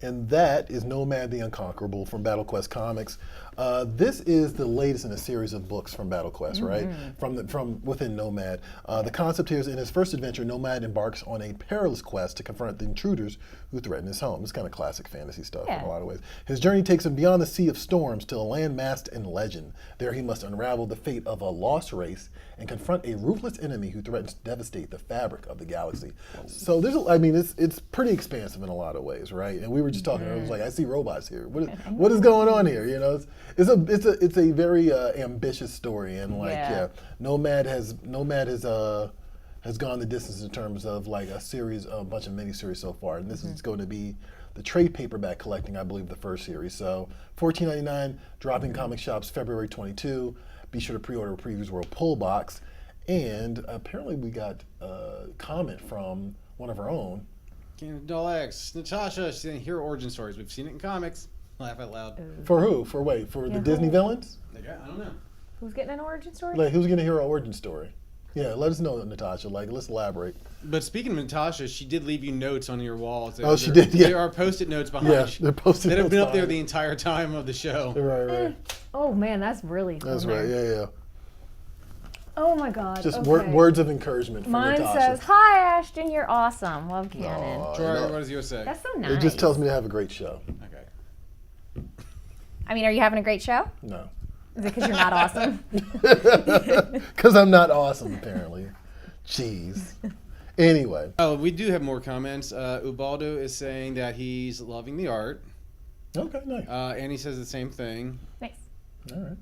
And that is Nomad the Unconquerable from Battle Quest Comics. This is the latest in a series of books from Battle Quest, right? From within Nomad. The concept here is in his first adventure, Nomad embarks on a perilous quest to confront the intruders who threaten his home. It's kind of classic fantasy stuff in a lot of ways. His journey takes him beyond the sea of storms to a land masked in legend. There he must unravel the fate of a lost race and confront a ruthless enemy who threatens to devastate the fabric of the galaxy. So there's, it's pretty expansive in a lot of ways, right? And we were just talking. I was like, I see robots here. What is going on here? You know, it's a very ambitious story, and Nomad has gone the distance in terms of like a bunch of miniseries so far, and this is going to be the trade paperback collecting, I believe, the first series. So $14.99, dropping comic shops February 22. Be sure to pre-order a Previews World pull box. And apparently we got a comment from one of our own. Doll X, Natasha, she's in Hero Origin Stories. We've seen it in comics. Laugh out loud. For who? For the Disney villains? I don't know. Who's getting an origin story? Like, who's going to hear our origin story? Yeah, let us know, Natasha. Like, let's elaborate. But speaking of Natasha, she did leave you notes on your walls. Oh, she did, yeah. There are Post-it notes behind. Yeah, they're Post-it that have been notes up there behind. the entire time of the show. Right. Oh man, that's really cool. That's right, yeah. Oh my God. Just okay. words of encouragement from Mine Natasha. says, "Hi Ashton, you're awesome. Love Cannon." Aw, Troy, no. what does yours say? That's so nice. It just tells me to have a great show. Okay. I mean, are you having a great show? No. Is it because you're not awesome? Because I'm not awesome, apparently. Jeez. Anyway. Oh, we do have more comments. Ubaldo is saying that he's loving the art. Okay, nice. And he says the same thing. Nice. All right. Ooh,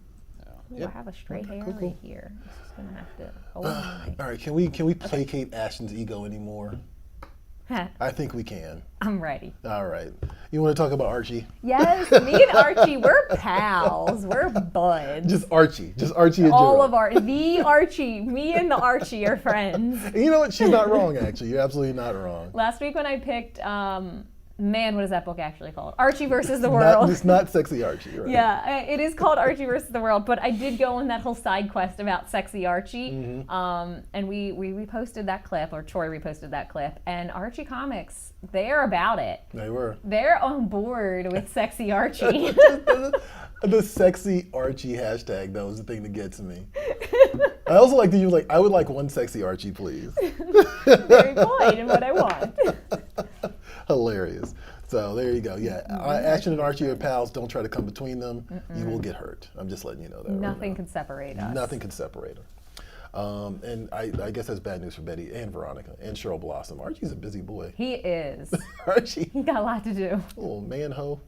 Yep. I have a straight hair cool. right here. It's just gonna have to hold my. All right, can we placate Ashton's ego anymore? I think we can. I'm ready. All right. You want to talk about Archie? Yes, me and Archie, we're pals. We're buds. Just Archie and All Gerald. of the Archie, me and the Archie are friends. And you know what? She's not wrong, actually. You're absolutely not wrong. Last week when I picked, man, what is that book actually called? Archie versus the World. It's not Sexy Archie, right? Yeah, it is called Archie versus the World, but I did go on that whole side quest about Sexy Archie, and we reposted that clip, or Troy reposted that clip, and Archie Comics, they're about it. They were. They're on board with Sexy Archie. The Sexy Archie hashtag, though, is the thing that gets me. I also like that you I would like one Sexy Archie, please. Very point in what I want. Hilarious. So there you go. Yeah, Ashton and Archie are pals. Don't try to come between them. You will get hurt. I'm just letting you know that. Nothing can separate us. Nothing can separate them. And I guess that's bad news for Betty and Veronica and Cheryl Blossom. Archie's a busy boy. He is. Archie, He got a lot to do. little man-ho.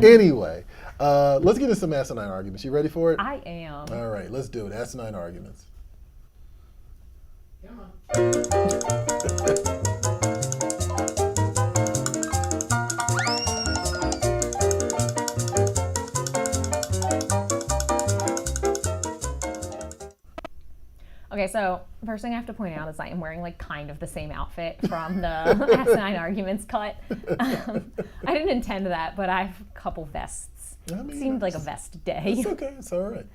Anyway, let's get into some asinine arguments. You ready for it? I am. All right, let's do it. Asinine arguments. Come on. Okay, so first thing I have to point out is I am wearing kind of the same outfit from the Asinine Arguments cut. I didn't intend that, but I have a couple vests. I mean, Seemed like a vest day. It's okay. It's all right.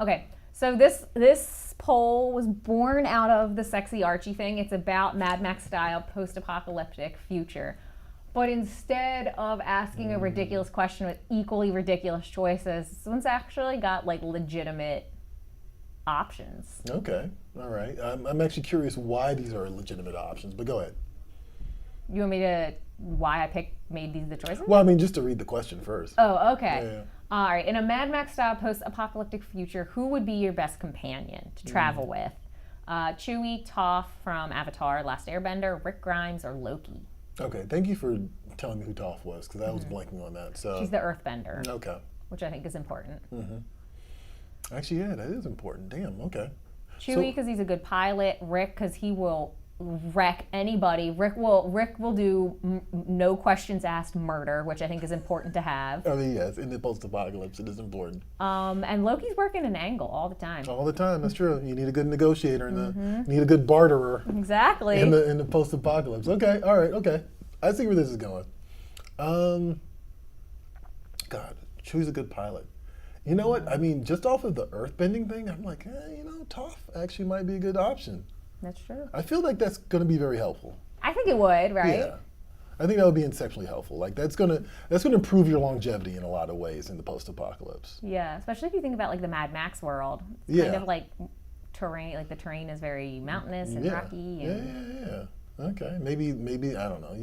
Okay, so this poll was born out of the Sexy Archie thing. It's about Mad Max style post-apocalyptic future. But instead of asking a ridiculous question with equally ridiculous choices, this one's actually got legitimate options. Okay. All right. I'm actually curious why these are legitimate options, but go ahead. You want me to why I made these the choices? Well, I mean, just to read the question first. Oh, okay. Yeah. All right. In a Mad Max style post-apocalyptic future, who would be your best companion to travel with? Chewie, Toph from Avatar: Last Airbender, Rick Grimes, or Loki? Okay. Thank you for telling me who Toph was, because I was blanking on that. So. She's the Earthbender, Okay. which I think is important. Actually, yeah, that is important. Damn. Okay. Chewie because he's a good pilot. Rick because he will wreck anybody. Rick will do no questions asked murder, which I think is important to have. I mean, yes, in the post-apocalypse, it is important. And Loki's working an angle all the time. All the time. That's true. You need a good negotiator and you need a good barterer Exactly. in the post-apocalypse. Okay. All right. Okay. I see where this is going. God, Chewie's a good pilot. You know what? I mean, just off of the earthbending thing, I'm like, Toph actually might be a good option. That's true. I feel like that's going to be very helpful. I think it would, right? Yeah. I think that would be exceptionally helpful. That's gonna improve your longevity in a lot of ways in the post-apocalypse. Yeah, especially if you think about the Mad Max world. It's Yeah. kind of terrain, the terrain is very mountainous and rocky. And Yeah. Okay. Maybe I don't know.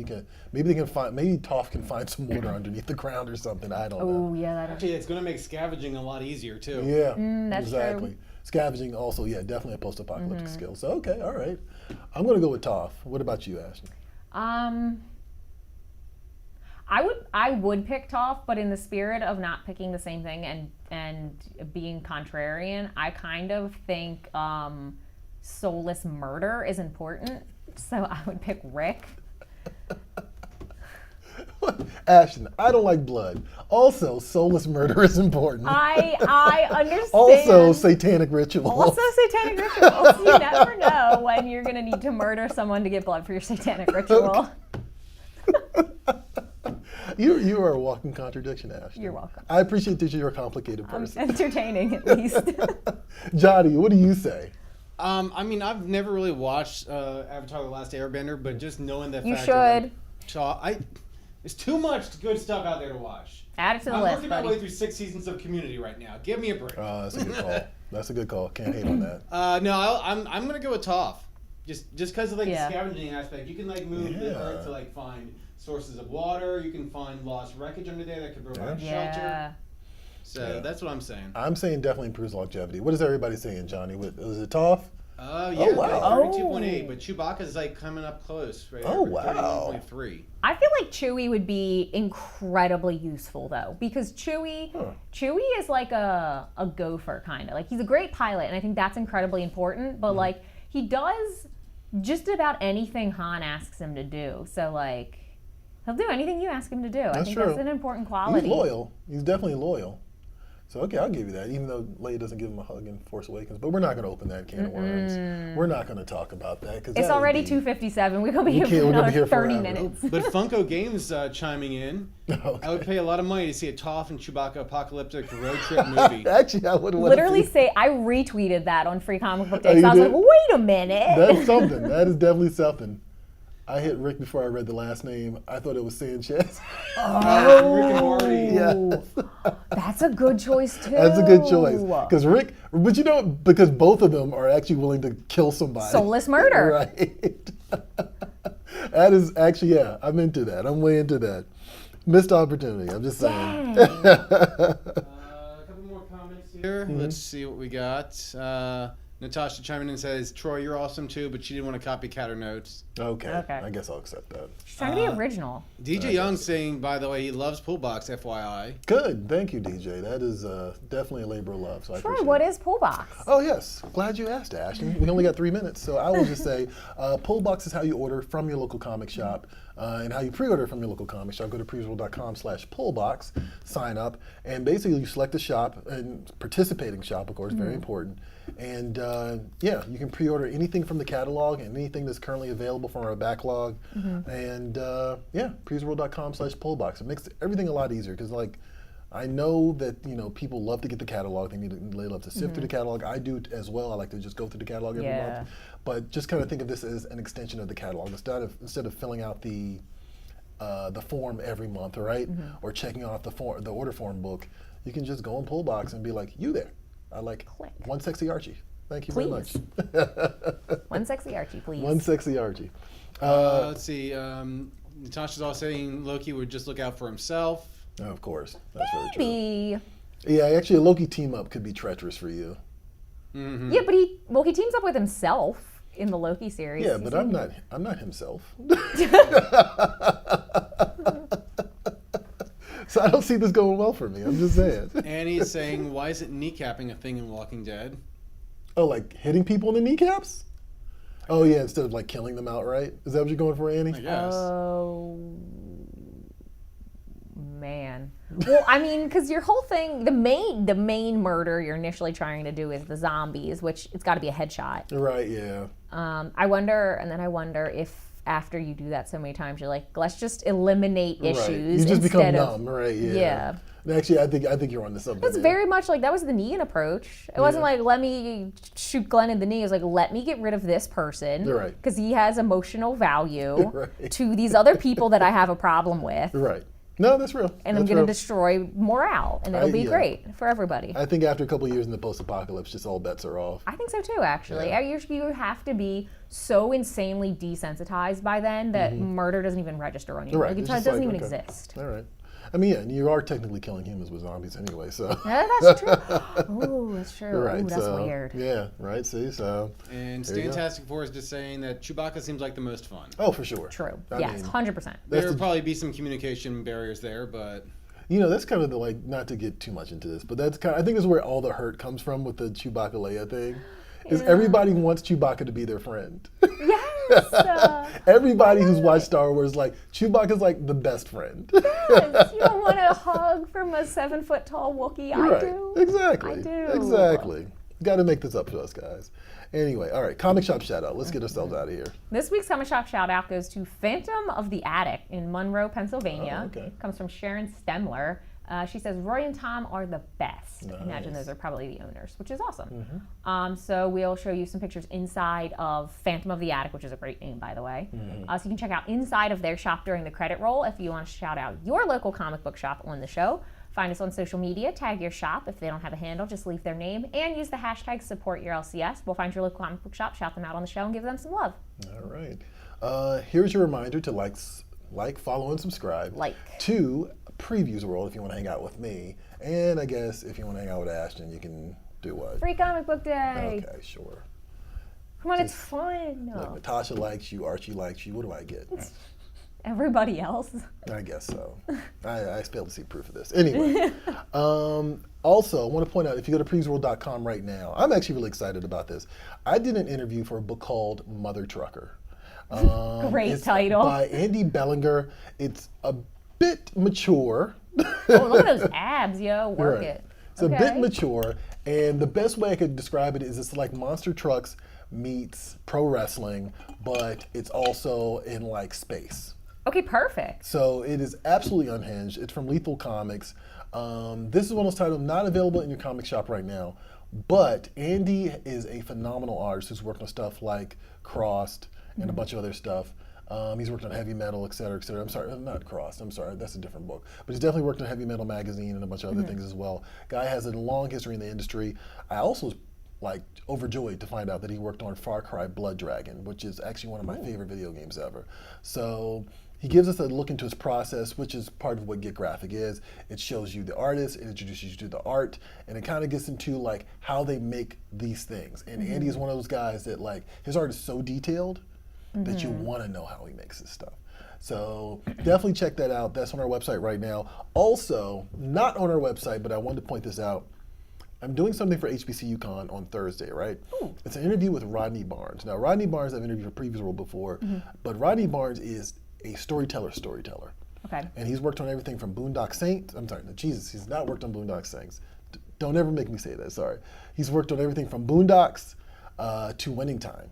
Maybe Toph can find some water underneath the ground or something. I don't know. Oh yeah, Actually, it's going to make scavenging a lot easier too. Yeah. that's exactly. true. Scavenging also, yeah, definitely a post-apocalyptic skill. So okay, all right. I'm gonna go with Toph. What about you, Ashton? I would pick Toph, but in the spirit of not picking the same thing and being contrarian, I kind of think soulless murder is important. So I would pick Rick. Ashton, I don't like blood. Also, soulless murder is important. I understand. Also, satanic rituals. Also satanic rituals. You never know when you're going to need to murder someone to get blood for your satanic ritual. You are a walking contradiction, Ashton. You're welcome. I appreciate that you're a complicated person. Entertaining, at least. Johnny, what do you say? I mean, I've never really watched Avatar: The Last Airbender, but just knowing that You fact should. There's too much good stuff out there to watch. Add it to the I'm list, working my buddy. way through 6 seasons of Community right now. Give me a break. That's a good call. That's a good call. Can't hate on that. No, I'm gonna go with Toph. Just because of like the Yeah. scavenging aspect, you can like move the earth to like find sources of water. You can find lost wreckage under there that could provide shelter. Yeah. So that's what I'm saying. I'm saying definitely improves longevity. What is everybody saying, Johnny? Was it Toph? Yeah, wow. 32.8, but Chewbacca's like coming up close, right? Oh, wow. 31.3. I feel like Chewie would be incredibly useful though, because Chewie is like a gopher kind of. Like he's a great pilot, and I think that's incredibly important. But like he does just about anything Han asks him to do. So like he'll do anything you ask him to do. I think true. that's an important quality. He's loyal. He's definitely loyal. So, okay, I'll give you that, even though Leia doesn't give him a hug in Force Awakens. But we're not going to open that can of worms. We're not going to talk about that. It's already 2:57. We're going to be here for another 30 minutes. But Funko Games chiming in. Okay. I would pay a lot of money to see a Toph and Chewbacca apocalyptic road trip movie. Actually, I would want Literally to see. say, I retweeted that on Free Comic Book Day. you So I was did? like, wait a minute. That's something. That is definitely something. I hit Rick before I read the last name. I thought it was Sanchez. Rick and Morty. Yes. That's a good choice too. That's a good choice. Because Rick, but you know, because both of them are actually willing to kill somebody. Soulless murder. Right. That is actually, yeah, I'm into that. I'm way into that. Missed opportunity. I'm just saying. A couple more comments here. Let's see what we got. Natasha chiming in and says, Troy, you're awesome too, but she didn't want to copycat her notes. Okay. I guess I'll accept that. She's trying to be original. DJ Young saying, by the way, he loves Pool Box, FYI. Good. Thank you, DJ. That is definitely a labor of love. So I Troy, appreciate what it. is Pool Box? Oh, yes. Glad you asked, Ashton. We only got 3 minutes, so I will just say Pull Box is how you order from your local comic shop and how you pre-order from your local comic shop. Go to PREVIEWSworld.com/pullbox, sign up, and basically you select a shop, and participating shop, of course, very important. And yeah, you can pre-order anything from the catalog and anything that's currently available from our backlog. And yeah, PREVIEWSworld.com/pullbox. It makes everything a lot easier because, like, I know that, you know, people love to get the catalog. They love to sift through the catalog. I do as well. I like to just go through the catalog every month. But just kind of think of this as an extension of the catalog instead of filling out the form every month, right? Or checking off the order form book. You can just go on Pullbox and be like, you there. I like Click. one sexy Archie. Thank you very much. One sexy Archie, please. One sexy Archie. Let's see. Natasha's all saying Loki would just look out for himself. Oh, of course. That's very true. Maybe. Yeah, actually, a Loki team up could be treacherous for you. Yeah, but he teams up with himself in the Loki series. Yeah, but I'm not himself. So I don't see this going well for me. I'm just saying. Annie's saying, why isn't kneecapping a thing in Walking Dead? Oh, like hitting people in the kneecaps? Oh yeah, instead of like killing them outright. Is that what you're going for, Annie? I guess. Oh, man. Well, I mean, because your whole thing, the main murder you're initially trying to do is the zombies, which it's got to be a headshot. Right. Yeah. I wonder if after you do that so many times, you're like, let's just eliminate issues. Right. You just become instead of, numb, right? Yeah. Yeah. Actually, I think you're on to something. It's there. very much like that was the Negan approach. It wasn't like, let me shoot Glenn in the knee. It was like, let me get rid of this person. Right. Because he has emotional value Right. to these other people that I have a problem with. Right. No, that's real. And that's I'm going to real. destroy morale. And it'll be great for everybody. I think after a couple of years in the post-apocalypse, just all bets are off. I think so too, actually. Yeah. You have to be so insanely desensitized by then that murder doesn't even register on you. Right. Like, It's it just doesn't like, even okay. exist. All right. I mean, yeah, and you are technically killing humans with zombies anyway, so. Yeah, that's true. Ooh, that's true. Right. Ooh, that's so, weird. Yeah. Right. See. So. And There you go. Stantastic Four is just saying that Chewbacca seems like the most fun. Oh, for sure. True. I Yes, mean, 100%. There would probably be some communication barriers there, but You know, that's kind of the, like, not to get too much into this, but that's kind of, I think is where all the hurt comes from with the Chewbacca Leia thing. Is everybody wants Chewbacca to be their friend. Yes. Everybody who's watched Star Wars, like, Chewbacca's like the best friend. Yes. You don't want a hug from a 7-foot-tall Wookiee. I Right. do. Exactly. I do. Exactly. Got to make this up to us, guys. Anyway, all right, comic shop shout out. Let's get ourselves out of here. This week's comic shop shout out goes to Phantom of the Attic in Monroe, Pennsylvania. Oh, okay. Comes from Sharon Stemler. She says, Roy and Tom are the best. Nice. I imagine those are probably the owners, which is awesome. So we'll show you some pictures inside of Phantom of the Attic, which is a great name, by the way. So you can check out inside of their shop during the credit roll if you want to shout out your local comic book shop on the show. Find us on social media, tag your shop. If they don't have a handle, just leave their name and use the hashtag #SupportYourLCS. We'll find your local comic book shop, shout them out on the show, and give them some love. All right. Here's your reminder to like, follow, and subscribe to Previews World if you want to hang out with me. And I guess if you want to hang out with Ashton, you can do what? Free comic book day. Okay, sure. Come on, it's fun. Like Natasha likes you, Archie likes you. What do I get? Everybody else. I guess so. I failed to see proof of this. Anyway, also, I want to point out, if you go to previewsworld.com right now, I'm actually really excited about this. I did an interview for a book called Mother Trucker. Great title. By Andy Bellinger. It's a bit mature. Oh, look at those abs, yo. Work it. It's a bit mature, and the best way I could describe it is it's like Monster Trucks meets pro wrestling, but it's also in like space. Okay, perfect. So it is absolutely unhinged. It's from Lethal Comics. This is one of those titles not available in your comic shop right now, but Andy is a phenomenal artist who's worked on stuff like Crossed and a bunch of other stuff. He's worked on Heavy Metal, et cetera, et cetera. I'm sorry, not Crossed. I'm sorry, that's a different book. But he's definitely worked on Heavy Metal magazine and a bunch of other things as well. Guy has a long history in the industry. I also was like overjoyed to find out that he worked on Far Cry Blood Dragon, which is actually one of my favorite video games ever. So he gives us a look into his process, which is part of what Get Graphic is. It shows you the artist, it introduces you to the art, and it kind of gets into like how they make these things. And Andy is one of those guys that like, his art is so detailed that you want to know how he makes his stuff. So definitely check that out. That's on our website right now. Also, not on our website, but I wanted to point this out. I'm doing something for HBCU Con on Thursday, right? Ooh. It's an interview with Rodney Barnes. Now, Rodney Barnes I've interviewed for Previews World before, but Rodney Barnes is a storyteller. Okay. And he's worked on everything from Boondock Saints. I'm sorry, Jesus, he's not worked on Boondock Saints. Don't ever make me say that, sorry. He's worked on everything from Boondocks to Winning Time.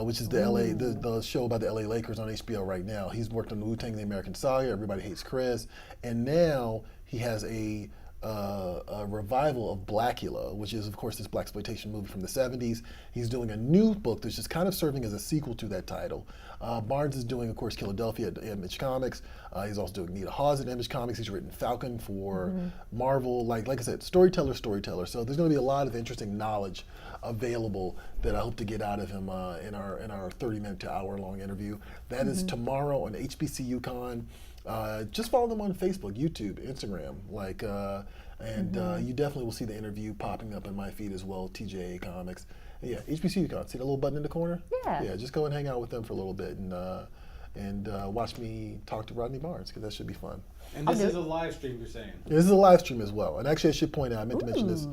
Which is the show about the LA Lakers on HBO right now. He's worked on Wu-Tang: The American Saga, Everybody Hates Chris, and now he has a revival of Blackula, which is of course this blaxploitation movie from the 70s. He's doing a new book that's just kind of serving as a sequel to that title. Barnes is doing, of course, Philadelphia at Image Comics. He's also doing Nita Hawes at Image Comics. He's written Falcon for Marvel. Like I said, storyteller. So there's going to be a lot of interesting knowledge available that I hope to get out of him in our 30-minute to hour-long interview. That is tomorrow on HBCU Con. Just follow them on Facebook, YouTube, Instagram, you definitely will see the interview popping up in my feed as well, TJA Comics. And yeah, HBCU Con, see the little button in the corner? Yeah. Yeah, just go and hang out with them for a little bit and watch me talk to Rodney Barnes, because that should be fun. And this is a live stream, you're saying? Yeah, this is a live stream as well. And actually, I should point out, I meant to mention this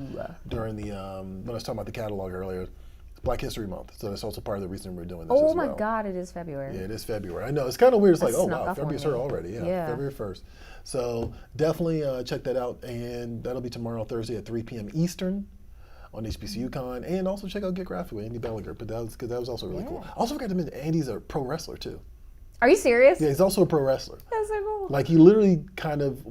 during the, when I was talking about the catalog earlier. It's Black History Month, so that's also part of the reason we're doing this as well. Oh my God, it is February. Yeah, it is February. I know, it's kind of weird. It's like, oh snuck wow, up on February's me. here already. Yeah, February 1st. So definitely check that out, and that'll be tomorrow, Thursday at 3 p.m. Eastern on HBCU Con, and also check out Get Graphic with Andy Bellinger, but that was also really cool. I also forgot to mention Andy's a pro wrestler too. Are you serious? Yeah, he's also a pro wrestler. That's so cool. Like he literally kind of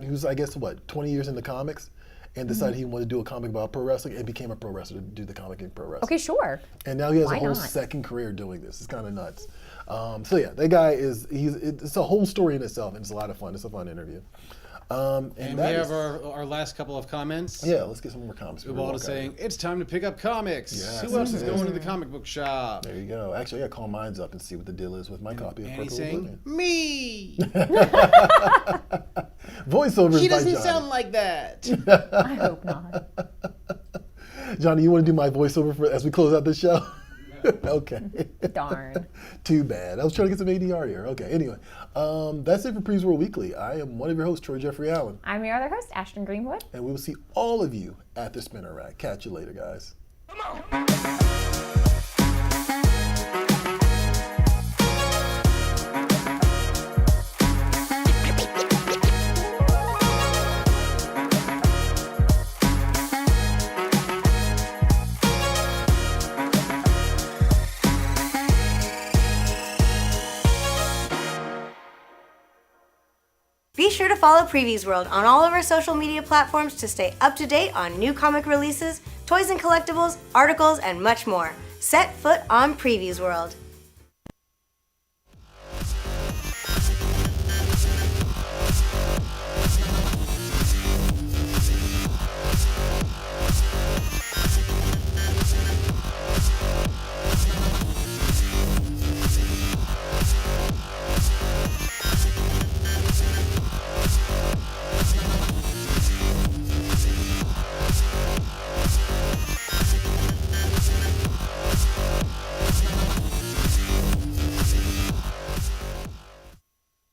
he was, I guess, 20 years into comics, and decided he wanted to do a comic about pro wrestling, and became a pro wrestler to do the comic in pro wrestling. Okay, sure. And now he has Why a whole not? second career doing this. It's kind of nuts. So yeah, that guy it's a whole story in itself, and it's a lot of fun. It's a fun interview. And we have our last couple of comments. Yeah, let's get some more comments. Ubald is saying, it's time to pick up comics. Yes, Who else is it going is. to the comic book shop? There you go. Actually, I gotta call mine up and see what the deal is with my copy of And he's Purple saying, Oblivion. me! Voiceovers He by doesn't Johnny. sound like that. I hope not. Johnny, you want to do my voiceover as we close out the show? Okay. Darn. Too bad. I was trying to get some ADR here. Okay, anyway. That's it for Previews World Weekly. I am one of your hosts, Troy Jeffrey Allen. I'm your other host, Ashton Greenwood. And we will see all of you at the Spinner Rack. Catch you later, guys. Be sure to follow Previews World on all of our social media platforms to stay up to date on new comic releases, toys and collectibles, articles, and much more. Set foot on Previews World.